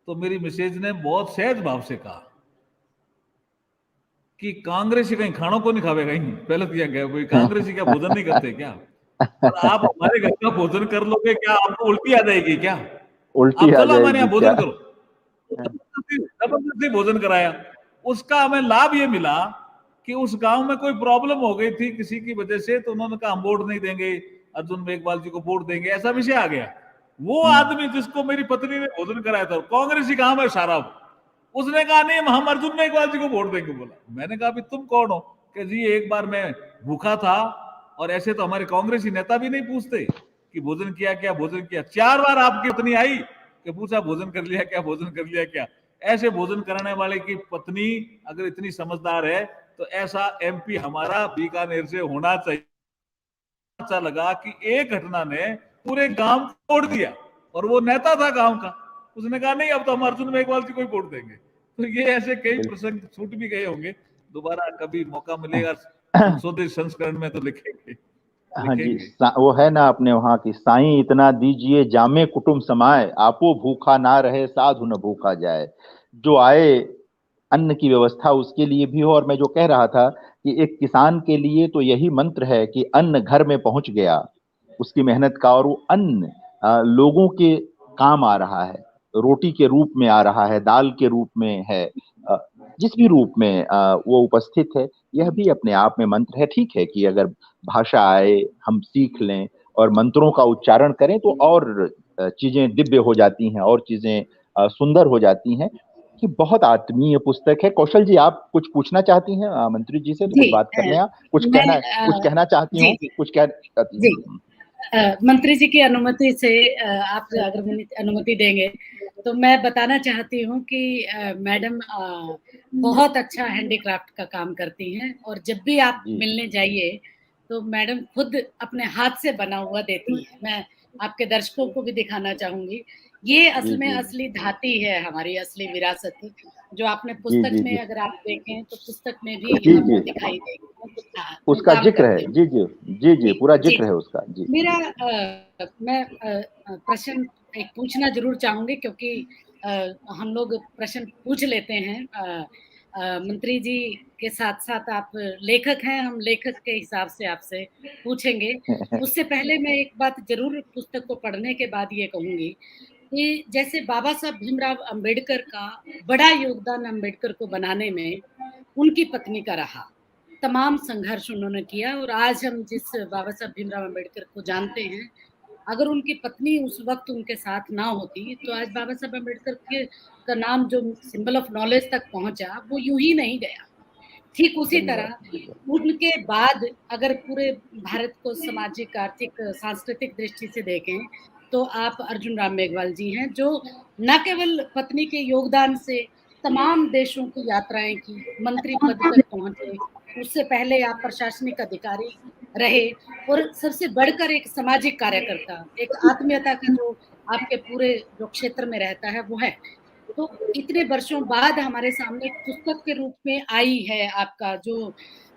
[SPEAKER 3] तो मेरी मिसेज ने बहुत सहज भाव से कहा कि कांग्रेस ही कहीं खानों को नहीं खावे, कहीं पहले तो यह गया, कांग्रेस ही क्या भोजन नहीं करते क्या? और आप हमारे घर का भोजन कर लोगे क्या, आपको उल्टी आ जाएगी क्या?
[SPEAKER 2] उल्टी
[SPEAKER 3] आप
[SPEAKER 2] आ
[SPEAKER 3] चलो हमारे
[SPEAKER 2] जाएगी
[SPEAKER 3] यहाँ
[SPEAKER 2] क्या?
[SPEAKER 3] भोजन करो। तो जबरदस्ती जबरदस्ती भोजन कराया। उसका हमें लाभ ये मिला कि उस गांव में कोई प्रॉब्लम हो गई थी किसी की वजह से, तो उन्होंने कहा हम वोट नहीं देंगे, अर्जुन मेघवाल जी को वोट देंगे, ऐसा विषय आ गया। वो
[SPEAKER 2] हम्म,
[SPEAKER 3] आदमी जिसको मेरी पत्नी ने भोजन कराया था, कांग्रेस ही काम है सारा, उसने कहा नहीं हम अर्जुन मेघवाल जी को वोट देंगे। बोला, मैंने कहा तुम कौन हो? कि जी एक बार मैं भूखा था, और ऐसे तो हमारे कांग्रेसी नेता भी नहीं पूछते कि भोजन किया क्या, भोजन किया। 4 बार आपकी पत्नी आई कि पूछा भोजन कर लिया क्या, भोजन कर लिया क्या। ऐसे भोजन कराने वाले की पत्नी अगर इतनी समझदार है तो ऐसा एमपी हमारा बीकानेर से होना चाहिए। अच्छा लगा कि एक घटना ने पूरे गांव को तोड़ दिया, और वो नेता था गांव का, उसने कहा नहीं अब तो हम अर्जुन मेघवाल जी को ही वोट देंगे। तो ये ऐसे कई
[SPEAKER 2] बिल्कुल।
[SPEAKER 3] प्रसंग छूट भी गए होंगे, दोबारा कभी मौका मिलेगा संशोधित संस्करण में तो लिखेंगे,
[SPEAKER 2] हाँ जी,
[SPEAKER 3] लिखेंगे।
[SPEAKER 2] वो है ना अपने वहाँ की, साईं इतना दीजिए जामे कुटुम समाए, आपो भूखा ना रहे साधु न भूखा जाए। जो आए अन्न की व्यवस्था उसके लिए भी हो। और मैं जो कह रहा था कि एक किसान के लिए तो यही मंत्र है कि अन्न घर में पहुंच गया उसकी मेहनत का, और वो अन्न लोगों के काम आ रहा है, रोटी के रूप में आ रहा है, दाल के रूप में है, अ, जिस भी रूप में वो उपस्थित है, यह भी अपने आप में मंत्र है। ठीक है कि अगर भाषा आए, हम सीख लें और मंत्रों का उच्चारण करें तो और चीजें दिव्य हो जाती हैं, और चीजें सुंदर हो जाती हैं। कि बहुत आत्मीय पुस्तक है। कौशल जी, आप कुछ पूछना चाहती हैं मंत्री जी से, तो
[SPEAKER 4] जी
[SPEAKER 2] कुछ बात कर लें आप,
[SPEAKER 4] मैं
[SPEAKER 2] कुछ कहना चाहती
[SPEAKER 4] जी
[SPEAKER 2] हूँ,
[SPEAKER 4] जी
[SPEAKER 2] कुछ कह चाहती
[SPEAKER 4] जी
[SPEAKER 2] हूँ।
[SPEAKER 4] मंत्री जी की अनुमति से आप अगर मुझे अनुमति देंगे तो मैं बताना चाहती हूँ कि मैडम बहुत अच्छा हैंडीक्राफ्ट का काम करती हैं, और जब भी आप
[SPEAKER 2] जी
[SPEAKER 4] मिलने जाइए तो मैडम खुद अपने हाथ से बना हुआ देती है। मैं आपके दर्शकों को भी दिखाना चाहूंगी। ये
[SPEAKER 2] जी
[SPEAKER 4] असल में
[SPEAKER 2] जी
[SPEAKER 4] असली धाती है, हमारी असली विरासत, जो आपने
[SPEAKER 2] जी
[SPEAKER 4] पुस्तक
[SPEAKER 2] जी
[SPEAKER 4] में
[SPEAKER 2] जी
[SPEAKER 4] अगर आप देखें तो पुस्तक में भी
[SPEAKER 2] जी जी
[SPEAKER 4] आपको दिखाई देगी। हाँ, वो
[SPEAKER 2] उसका
[SPEAKER 4] काम
[SPEAKER 2] जिक्र
[SPEAKER 4] करते
[SPEAKER 2] है।
[SPEAKER 4] हुए।
[SPEAKER 2] जी जी जी जी,
[SPEAKER 4] जी,
[SPEAKER 2] पूरा
[SPEAKER 4] जी
[SPEAKER 2] जिक्र है
[SPEAKER 4] सर।
[SPEAKER 2] उसका। जी
[SPEAKER 4] मेरा
[SPEAKER 2] जी
[SPEAKER 4] मैं प्रश्न एक पूछना ज़रूर चाहूँगी, क्योंकि अ, हम लोग प्रश्न पूछ लेते हैं। मंत्री जी के साथ-साथ आप लेखक हैं, हम लेखक के हिसाब से आपसे पूछेंगे। उससे पहले मैं एक बात ज़रूर पुस्तक को पढ़ने के बाद ये कहूँगी कि जैसे बाबा साहब भीमराव अम्बेडकर का बड़ा योगदान अम्बेडकर को बनाने में उनकी पत्नी का रहा। तमाम संघर्ष उन्होंने किया, और आज हम जिस बाबा साहब भीमराव अम्बेडकर को जानते हैं, अगर उनकी पत्नी उस वक़्त उनके साथ ना होती, तो आज बाबा साहब अम्बेडकर के का नाम जो सिंबल ऑफ नॉलेज तक पहुँचा, वो यूँ ही नहीं गया। ठीक उसी
[SPEAKER 2] सही बात,
[SPEAKER 4] तरह
[SPEAKER 2] सही बात।
[SPEAKER 4] उनके बाद अगर पूरे भारत को सामाजिक, आर्थिक, सांस्कृतिक दृष्टि से देखें, तो आप अर्जुन राम मेघवाल जी हैं, जो न केवल पत्नी के योगदान से तमाम देशों की यात्राएँ की, मंत्री पद तक पहुँचे, उससे पहले आप प्रशासनिक अधिकारी रहे, और सबसे बढ़कर एक सामाजिक कार्यकर्ता, एक आत्मीयता का जो आपके पूरे जो क्षेत्र में रहता है, वो है। तो इतने वर्षों बाद हमारे सामने एक पुस्तक के रूप में आई है आपका जो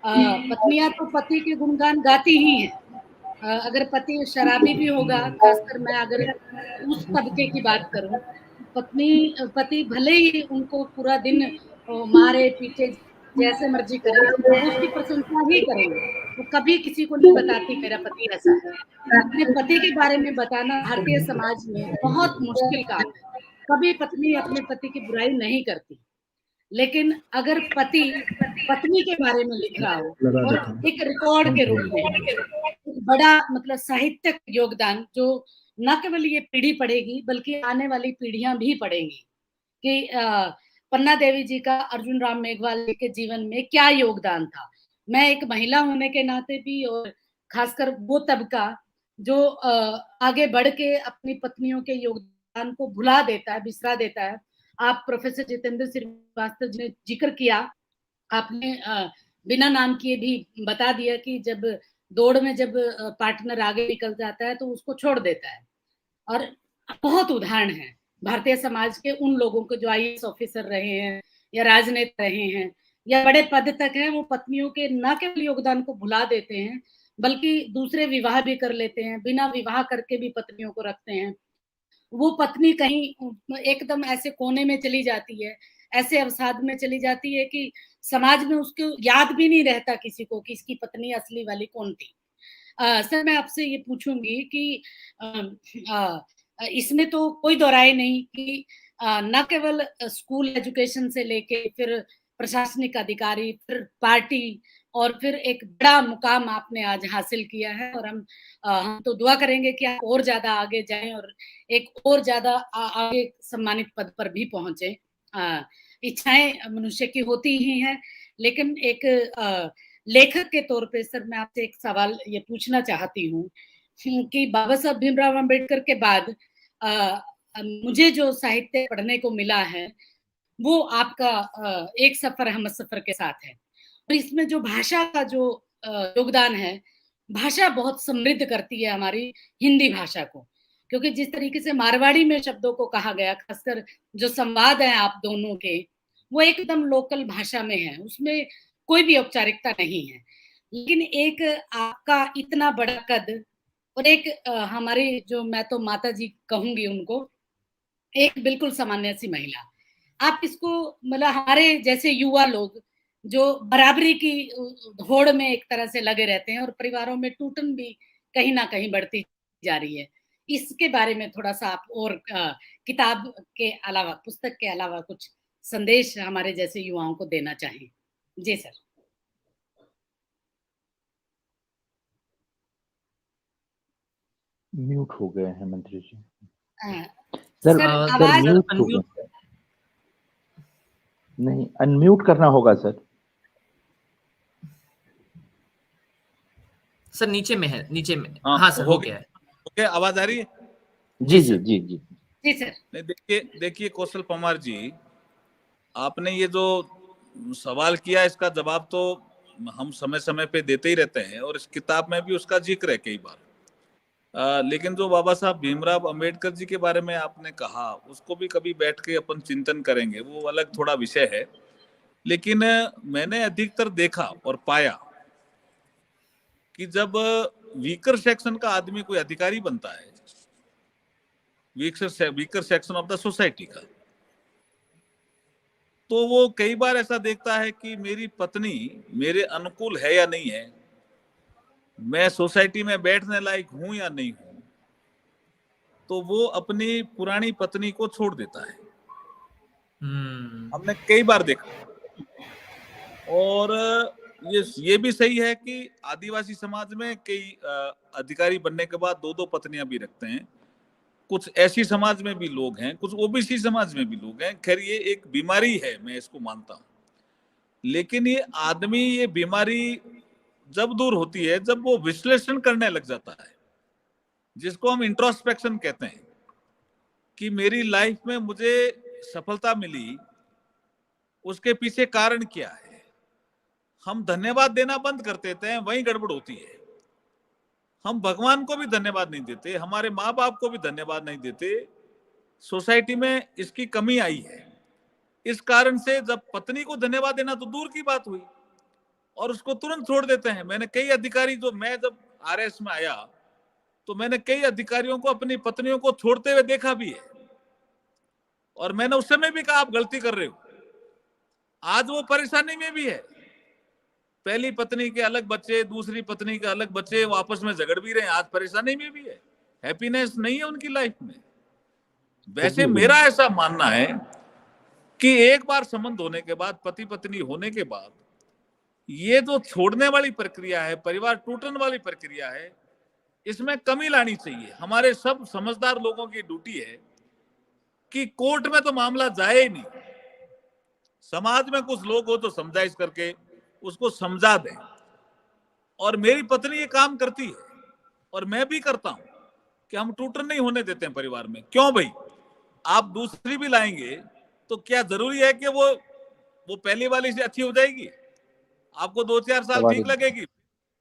[SPEAKER 4] पत्नियाँ तो पति के गुणगान गाती ही हैं। अगर पति शराबी भी होगा, खासकर मैं अगर उस तबके की बात करूँ, पति भले ही उनको पूरा दिन मारे, पीटे, जैसे मर्ज़ी करे, वो उसकी प्रशंसा ही करेंगे। वो कभी किसी को नहीं बताती मेरा पति ऐसा है। अपने पति के बारे में बताना भारतीय समाज में बहुत मुश्किल काम है। कभी पत्नी अपने पति की बुराई नहीं करती। लेकिन अगर पति पत्नी के बारे में लिख रहा हो, और एक रिकॉर्ड के रूप में, एक बड़ा मतलब साहित्यिक योगदान जो न केवल ये पीढ़ी पढ़ेगी, बल्कि आने वाली पीढ़ियाँ भी पढ़ेंगी कि पन्ना देवी जी का अर्जुन राम मेघवाल जी के जीवन में क्या योगदान था। मैं एक महिला होने के नाते भी, और खासकर वो तबका जो आगे बढ़ के अपनी पत्नियों के योगदान को भुला देता है, बिसरा देता है। आप प्रोफ़ेसर जितेंद्र श्रीवास्तव जी ने ज़िक्र किया, आपने बिना नाम किए भी बता दिया कि जब दौड़ में जब पार्टनर आगे निकल जाता है, तो उसको छोड़ देता है। और बहुत उदाहरण हैं भारतीय समाज के उन लोगों को जो आईएएस ऑफिसर रहे हैं, या राजनेता रहे हैं, या बड़े पद तक हैं, वो पत्नियों के न केवल योगदान को भुला देते हैं, बल्कि दूसरे विवाह भी कर लेते हैं, बिना विवाह करके भी पत्नियों को रखते हैं। वो पत्नी कहीं एकदम ऐसे कोने में चली जाती है, ऐसे अवसाद में चली जाती है कि समाज में उसको याद भी नहीं रहता किसी को कि इसकी पत्नी असली वाली कौन थी। सर मैं आपसे ये पूछूँगी कि इसमें तो कोई दोहराय नहीं कि ना केवल स्कूल एजुकेशन से लेके फिर प्रशासनिक अधिकारी, फिर पार्टी, और फिर एक बड़ा मुकाम आपने आज हासिल किया है, और हम तो दुआ करेंगे कि आप और ज़्यादा आगे जाएँ, और एक और ज़्यादा आगे सम्मानित पद पर भी पहुँचे। इच्छाएँ मनुष्य की होती ही हैं, लेकिन एक लेखक के तौर पे सर मैं आपसे एक सवाल ये पूछना चाहती हूँ कि बाबा साहब भीमराव अम्बेडकर के बाद मुझे जो साहित्य पढ़ने को मिला है, वो आपका एक सफ़र हमसफ़र के साथ है। और इसमें जो भाषा का जो योगदान है, भाषा बहुत समृद्ध करती है हमारी हिंदी भाषा को। क्योंकि जिस तरीके से मारवाड़ी में शब्दों को कहा गया, खासकर जो संवाद हैं आप दोनों के, वो एकदम लोकल भाषा में है, उसमें कोई भी औपचारिकता नहीं है। लेकिन एक आपका इतना बड़ा कद, और एक हमारी जो मैं तो माताजी कहूँगी उनको, एक बिल्कुल सामान्य-सी महिला। आप इसको मतलब हमारे जैसे युवा लोग जो बराबरी की होड़ में एक तरह से लगे रहते हैं, और परिवारों में टूटन भी कहीं न कहीं बढ़ती जा रही है। इसके बारे में थोड़ा-सा आप और किताब के अलावा, पुस्तक के अलावा कुछ संदेश हमारे जैसे युवाओं को देना चाहें? जी सर।
[SPEAKER 2] म्यूट हो गए हैं मंत्री जी।
[SPEAKER 4] अ,
[SPEAKER 2] सर
[SPEAKER 4] सर
[SPEAKER 2] सर
[SPEAKER 4] आवाज़
[SPEAKER 2] म्यूट हो
[SPEAKER 1] अनम्यूट
[SPEAKER 2] गए। नहीं, अनम्यूट करना होगा सर।
[SPEAKER 1] सर नीचे में है, नीचे में।
[SPEAKER 3] हाँ
[SPEAKER 1] हाँ सर,
[SPEAKER 3] हो
[SPEAKER 1] हो
[SPEAKER 3] गया।
[SPEAKER 1] गया है।
[SPEAKER 3] ओके, आवाज आ रही है?
[SPEAKER 1] जी
[SPEAKER 2] जी जी
[SPEAKER 1] सर।
[SPEAKER 2] जी जी
[SPEAKER 4] जी सर।
[SPEAKER 3] नहीं, देखिए देखिए कौशल पवार जी, आपने ये जो सवाल किया इसका जवाब तो हम समय समय पे देते ही रहते हैं और इस किताब में भी उसका जिक्र है कई बार। लेकिन जो बाबा साहब भीमराव अंबेडकर जी के बारे में आपने कहा, उसको भी कभी बैठ के अपन चिंतन करेंगे, वो अलग थोड़ा विषय है। लेकिन मैंने अधिकतर देखा और पाया कि जब वीकर सेक्शन का आदमी कोई अधिकारी बनता है, weaker section of the society का, तो वो कई बार ऐसा देखता है कि मेरी पत्नी मेरे अनुकूल है या नहीं है, मैं सोसाइटी में बैठने लायक हूं या नहीं हूं, तो वो अपनी पुरानी पत्नी को छोड़ देता है। हमने कई बार देखा। और ये भी सही है कि आदिवासी समाज में कई अधिकारी बनने के बाद 2-2 पत्नियां भी रखते हैं। कुछ ऐसी समाज में भी लोग हैं, कुछ ओबीसी समाज में भी लोग हैं। खैर ये एक बीमारी है, मैं इसको मानता हूं। लेकिन ये आदमी, ये बीमारी जब दूर होती है जब वो विश्लेषण करने लग जाता है, जिसको हम इंट्रोस्पेक्शन कहते हैं, कि मेरी लाइफ में मुझे सफलता मिली, उसके पीछे कारण क्या है। हम धन्यवाद देना बंद कर देते हैं, वहीं गड़बड़ होती है। हम भगवान को भी धन्यवाद नहीं देते, हमारे माँ बाप को भी धन्यवाद नहीं देते। सोसाइटी में इसकी कमी आई है। इस कारण से जब पत्नी को धन्यवाद देना तो दूर की बात हुई, और उसको तुरंत छोड़ देते हैं। मैंने कई अधिकारी, जो मैं जब आरएस में आया तो मैंने कई अधिकारियों को अपनी पत्नियों को छोड़ते हुए देखा भी है, और मैंने उस समय भी कहा आप गलती कर रहे हो। आज वो परेशानी में भी है। पहली पत्नी के अलग बच्चे, दूसरी पत्नी के अलग बच्चे, वो आपस में झगड़ भी रहे हैं, आज परेशानी में भी है, हैप्पीनेस नहीं है उनकी लाइफ में। वैसे मेरा ऐसा मानना है कि एक बार संबंध होने के बाद, पति पत्नी होने के बाद, ये जो छोड़ने वाली प्रक्रिया है, परिवार टूटने वाली प्रक्रिया है, इसमें कमी लानी चाहिए। हमारे सब समझदार लोगों की ड्यूटी है कि कोर्ट में तो मामला जाए ही नहीं, समाज में कुछ लोग हो तो समझाइश करके उसको समझा दें। और मेरी पत्नी ये काम करती है और मैं भी करता हूं कि हम टूटन नहीं होने देते हैं परिवार में। क्यों भाई, आप दूसरी भी लाएंगे तो क्या जरूरी है कि वो पहली वाली से अच्छी हो जाएगी? आपको 2-4 साल ठीक लगेगी।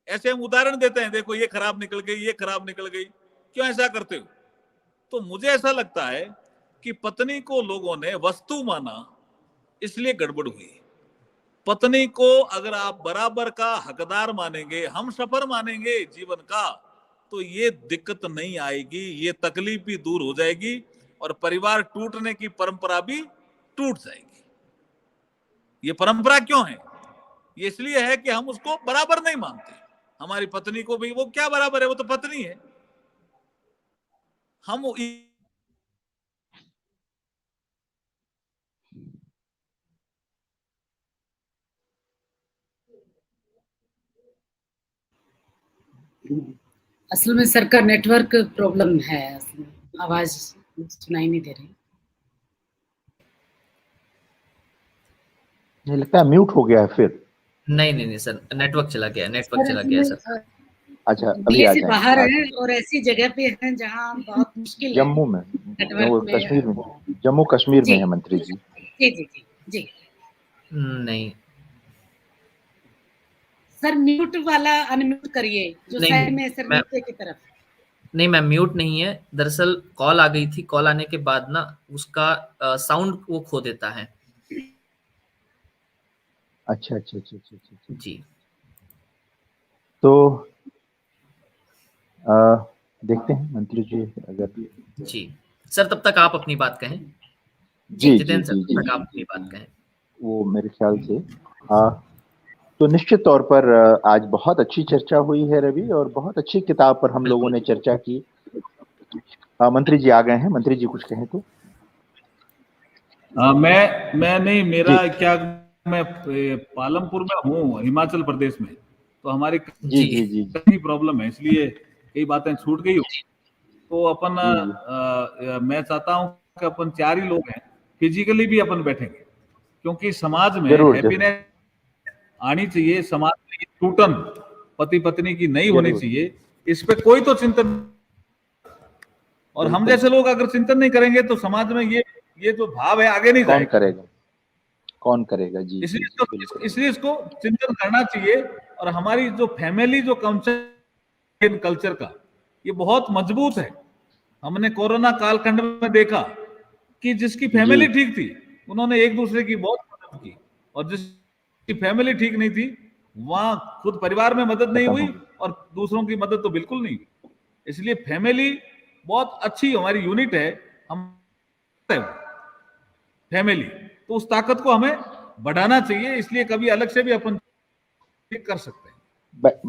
[SPEAKER 3] ऐसे हम उदाहरण देते हैं, देखो ये खराब निकल गई, ये खराब निकल गई, क्यों ऐसा करते हो? तो मुझे ऐसा लगता है कि पत्नी को लोगों ने वस्तु माना, इसलिए गड़बड़ हुई। पत्नी को अगर आप बराबर का हकदार मानेंगे, हम सफर मानेंगे जीवन का, तो ये दिक्कत नहीं आएगी, ये तकलीफ भी दूर हो जाएगी और परिवार टूटने की परंपरा भी टूट जाएगी। ये परंपरा क्यों है? ये इसलिए है कि हम उसको बराबर नहीं मानते। हमारी पत्नी को भी, वो क्या बराबर है, वो तो पत्नी है। हम
[SPEAKER 4] असल में सर का नेटवर्क प्रॉब्लम है, आवाज सुनाई नहीं दे रही।
[SPEAKER 2] मुझे लगता है म्यूट हो गया है फिर।
[SPEAKER 1] नहीं सर, नेटवर्क चला गया सर।
[SPEAKER 2] अच्छा, अभी आ जाए।
[SPEAKER 4] बाहर है और ऐसी जगह पे हैं जहां बहुत मुश्किल
[SPEAKER 2] जम्मू में, कश्मीर में, जम्मू कश्मीर में है मंत्री जी।
[SPEAKER 4] जी
[SPEAKER 1] नहीं
[SPEAKER 4] सर, म्यूट वाला अनम्यूट करिए, जो साइड में सर नीचे की तरफ।
[SPEAKER 1] नहीं मैम, म्यूट नहीं है। दरअसल कॉल आ गई थी, कॉल आने के बाद ना उसका साउंड वो खो देता है।
[SPEAKER 2] अच्छा।
[SPEAKER 1] जी,
[SPEAKER 2] तो देखते हैं मंत्री जी अगर।
[SPEAKER 1] जी सर, तब तक आप अपनी बात कहें।
[SPEAKER 2] जी
[SPEAKER 1] जितेंद्र सर, तब तक आप अपनी बात कहें। वो
[SPEAKER 2] मेरे ख्याल से तो निश्चित तौर पर आज बहुत अच्छी चर्चा हुई है रवि, और बहुत अच्छी किताब पर हम लोगों ने चर्चा की। मंत्री जी आ गए हैं, मंत्री जी कुछ कहें तो।
[SPEAKER 3] मैं नहीं, मेरा क्या, मैं पालमपुर में हूँ, हिमाचल प्रदेश में, तो हमारी जी प्रॉब्लम है, इसलिए कई बातें छूट गई हो। तो अपन मैं चाहता हूँ कि अपन 4 ही लोग हैं, फिजिकली भी अपन बैठेंगे, क्योंकि समाज में हैप्पीनेस आनी चाहिए। समाज में टूटन पति पत्नी की नहीं होनी चाहिए, इस पे कोई तो चिंतन। और हम जैसे लोग अगर चिंतन नहीं करेंगे तो समाज में ये जो भाव है आगे नहीं जाएगा।
[SPEAKER 2] करेगा। कौन करेगा? जी जी जी, बिल्कुल।
[SPEAKER 3] इसलिए इसको चिंतन करना चाहिए। और हमारी जो फैमिली जो कल्चर का ये बहुत मजबूत है। हमने कोरोना कालखंड में देखा कि जिसकी फैमिली
[SPEAKER 2] जी,
[SPEAKER 3] ठीक थी उन्होंने एक दूसरे की बहुत मदद की, और जिसकी फैमिली ठीक नहीं थी वहां खुद परिवार में मदद नहीं
[SPEAKER 2] खत्म
[SPEAKER 3] हुई
[SPEAKER 2] हो गया।
[SPEAKER 3] और दूसरों की मदद तो बिल्कुल नहीं हुई। इसलिए फैमिली बहुत अच्छी हमारी यूनिट है। हम फैमिली तो उस ताकत को हमें बढ़ाना चाहिए। इसलिए कभी अलग से भी अपन कर सकते हैं।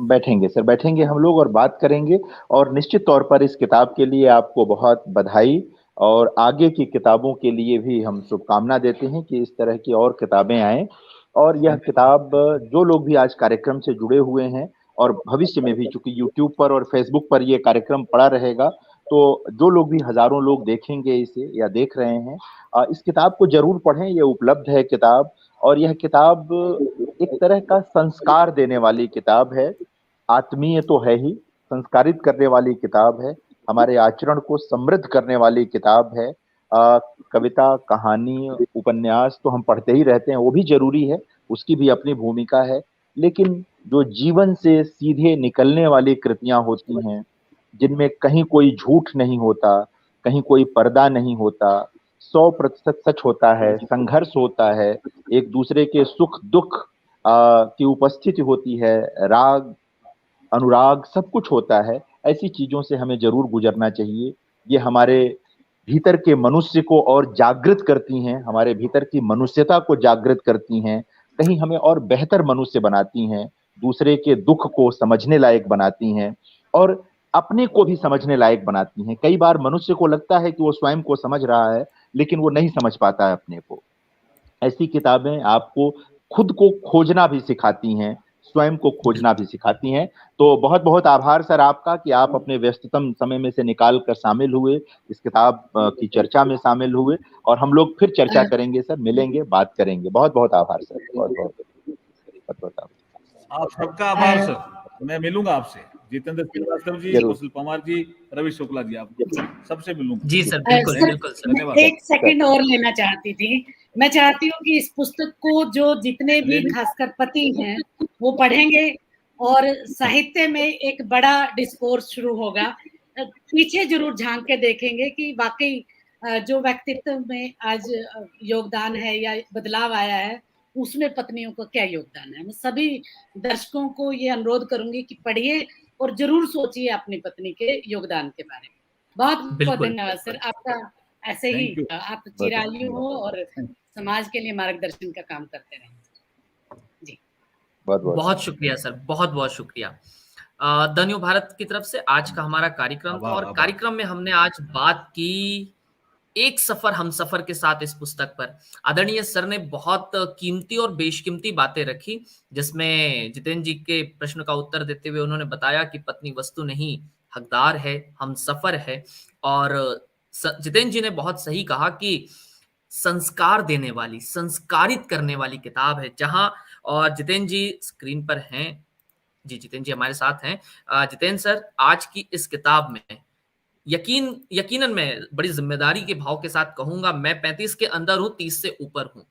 [SPEAKER 2] बैठेंगे सर, बैठेंगे हम लोग और बात करेंगे। और निश्चित तौर पर इस किताब के लिए आपको बहुत बधाई, और आगे की किताबों के लिए भी हम शुभकामना देते हैं कि इस तरह की और किताबें आएं। और यह किताब, जो लोग भी आज कार्यक्रम से जुड़े हुए हैं और भविष्य में भी, चूंकि यूट्यूब पर और फेसबुक पर यह कार्यक्रम पड़ा रहेगा, तो जो लोग भी, हजारों लोग देखेंगे इसे या देख रहे हैं, इस किताब को जरूर पढ़ें। यह उपलब्ध है किताब। और यह किताब एक तरह का संस्कार देने वाली किताब है। आत्मीय तो है ही, संस्कारित करने वाली किताब है, हमारे आचरण को समृद्ध करने वाली किताब है। कविता, कहानी, उपन्यास तो हम पढ़ते ही रहते हैं, वो भी जरूरी है, उसकी भी अपनी भूमिका है। लेकिन जो जीवन से सीधे निकलने वाली कृतियां होती हैं, जिनमें कहीं कोई झूठ नहीं होता, कहीं कोई पर्दा नहीं होता, 100% सच होता है, संघर्ष होता है, एक दूसरे के सुख दुख की उपस्थिति होती है, राग अनुराग सब कुछ होता है, ऐसी चीजों से हमें जरूर गुजरना चाहिए। ये हमारे भीतर के मनुष्य को और जागृत करती हैं, हमारे भीतर की मनुष्यता को जागृत करती हैं, कहीं हमें और बेहतर मनुष्य बनाती हैं, दूसरे के दुख को समझने लायक बनाती हैं, और अपने को भी समझने लायक बनाती हैं। कई बार मनुष्य को लगता है कि वो स्वयं को समझ रहा है, लेकिन वो नहीं समझ पाता है अपने को। ऐसी किताबें आपको खुद को खोजना भी सिखाती हैं, स्वयं को खोजना भी सिखाती हैं। तो बहुत बहुत आभार सर आपका कि आप अपने व्यस्ततम समय में से निकाल कर शामिल हुए, इस किताब की चर्चा में शामिल हुए। और हम लोग फिर चर्चा करेंगे सर, मिलेंगे, बात करेंगे। बहुत बहुत आभार सर, बहुत बहुत बहुत बहुत आभार।
[SPEAKER 3] आप सबका आभार सर। मैं मिलूंगा आपसे, जितेंद्र श्रीवास्तव जी,
[SPEAKER 2] जरूर
[SPEAKER 3] कौशल पंवार जी, रवि शुक्ला जी, आप सबसे मिलूंगा।
[SPEAKER 1] जी सर, बिल्कुल,
[SPEAKER 4] सर,
[SPEAKER 1] बिल्कुल सर।
[SPEAKER 4] मैं
[SPEAKER 3] धन्यवाद
[SPEAKER 4] एक सेकंड और लेना चाहती थी। मैं चाहती हूँ कि इस पुस्तक को जो जितने
[SPEAKER 3] ले
[SPEAKER 4] भी
[SPEAKER 3] ली।
[SPEAKER 4] खासकर पति हैं वो पढ़ेंगे और साहित्य में एक बड़ा डिस्कोर्स शुरू होगा। पीछे जरूर झांक के देखेंगे कि वाकई जो व्यक्तित्व में आज योगदान है या बदलाव आया है, उसमें पत्नियों का क्या योगदान है। मैं सभी दर्शकों को ये अनुरोध करूंगी कि पढ़िए और जरूर सोचिए अपनी पत्नी के योगदान के बारे में। बहुत बहुत
[SPEAKER 1] बिल्कुल,
[SPEAKER 4] धन्यवाद सर
[SPEAKER 1] बिल्कुल।
[SPEAKER 4] आपका। ऐसे ही
[SPEAKER 3] थैंक यू।
[SPEAKER 4] आप
[SPEAKER 2] बहुत बहुत
[SPEAKER 4] चिरायु
[SPEAKER 2] धन्यवाद।
[SPEAKER 4] हो और समाज के लिए मार्गदर्शन का काम करते रहें जी।
[SPEAKER 2] बहुत बहुत
[SPEAKER 1] बहुत शुक्रिया सर, बहुत-बहुत शुक्रिया। द न्यू भारत की तरफ से आज का हमारा कार्यक्रम था,
[SPEAKER 3] आभार
[SPEAKER 1] और
[SPEAKER 3] आभार।
[SPEAKER 1] कार्यक्रम में हमने आज बात की एक सफर हमसफर के साथ इस पुस्तक पर। आदरणीय सर ने बहुत कीमती और बेशकीमती बातें रखी, जिसमें जितेंद्र जी के प्रश्न का उत्तर देते हुए उन्होंने बताया कि पत्नी वस्तु नहीं, हकदार है, हमसफर है। और जितेंद्र जी ने बहुत सही कहा कि संस्कार देने वाली, संस्कारित करने वाली किताब है। जहां, और जितेंद्र जी स्क्रीन पर हैं, जी जितेंद्र जी हमारे साथ हैं। जितेंद्र सर, आज की इस किताब में यकीनन मैं बड़ी ज़िम्मेदारी के भाव के साथ कहूँगा, मैं 35 के अंदर हूँ, 30 से ऊपर हूँ।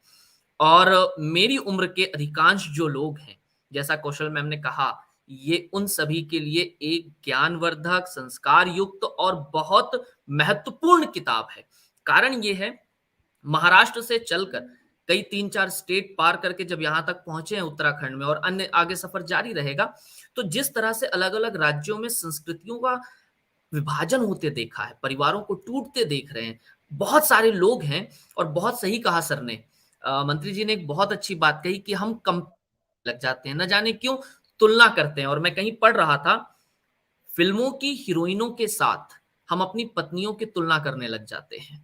[SPEAKER 1] और मेरी उम्र के अधिकांश जो लोग हैं, जैसा कौशल मैम ने कहा, ये उन सभी के लिए एक ज्ञानवर्धक, संस्कार युक्त और बहुत महत्वपूर्ण किताब है। कारण ये है, महाराष्ट्र से चलकर कई 3-4 स्टेट पार करके जब यहाँ तक पहुँचे हैं उत्तराखंड में, और अन्य आगे सफ़र जारी रहेगा, तो जिस तरह से अलग-अलग राज्यों में संस्कृतियों का विभाजन होते देखा है, परिवारों को टूटते देख रहे हैं। बहुत सारे लोग हैं, और बहुत सही कहा सर ने, मंत्री जी ने एक बहुत अच्छी बात कही कि हम कम लग जाते हैं, न जाने क्यों तुलना करते हैं। और मैं कहीं पढ़ रहा था, फ़िल्मों की हीरोइनों के साथ हम अपनी पत्नियों की तुलना करने लग जाते हैं।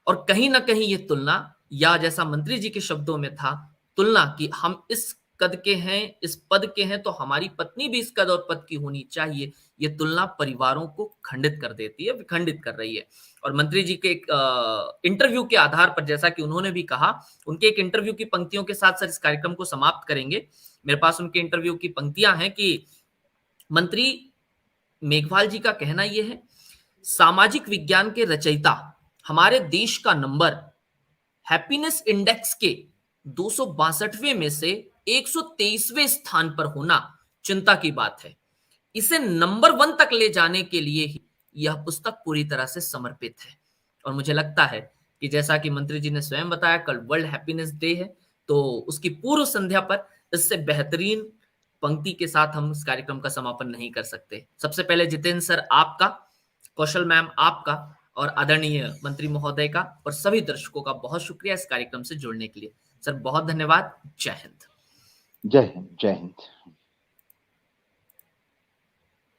[SPEAKER 1] और कहीं न कहीं ये तुलना, या जैसा मंत्री जी के शब्दों में था, तुलना कि हम इस कद के हैं, इस पद के हैं, तो हमारी पत्नी भी इस कद और पद की होनी चाहिए। ये तुलना परिवारों को खंडित कर देती है, विखंडित कर रही है। और मंत्री जी के एक इंटरव्यू के आधार पर, जैसा कि उन्होंने भी कहा, उनके एक इंटरव्यू की पंक्तियों के साथ सर इस कार्यक्रम को समाप्त करेंगे। मेरे पास उनके इंटरव्यू की पंक्तियाँ हैं कि मंत्री मेघवाल जी का कहना ये है, सामाजिक विज्ञान के रचयिता हमारे देश का नंबर हैप्पीनेस इंडेक्स के 262वें में से 123वें स्थान पर होना चिंता की बात है। इसे नंबर 1 तक ले जाने के लिए ही यह पुस्तक पूरी तरह से समर्पित है। और मुझे लगता है कि जैसा कि मंत्री जी ने स्वयं बताया, कल वर्ल्ड हैप्पीनेस डे है, तो उसकी पूर्व संध्या पर इससे बेहतरीन पंक्ति के साथ हम इस कार्यक्रम का समापन नहीं कर सकते। सबसे पहले जितेंद्र सर आपका, कौशल मैम आपका, और आदरणीय मंत्री महोदय का, और सभी दर्शकों का बहुत शुक्रिया इस कार्यक्रम से जुड़ने के लिए। सर बहुत धन्यवाद। जय हिंद।
[SPEAKER 2] जय हिंद। जय हिंद।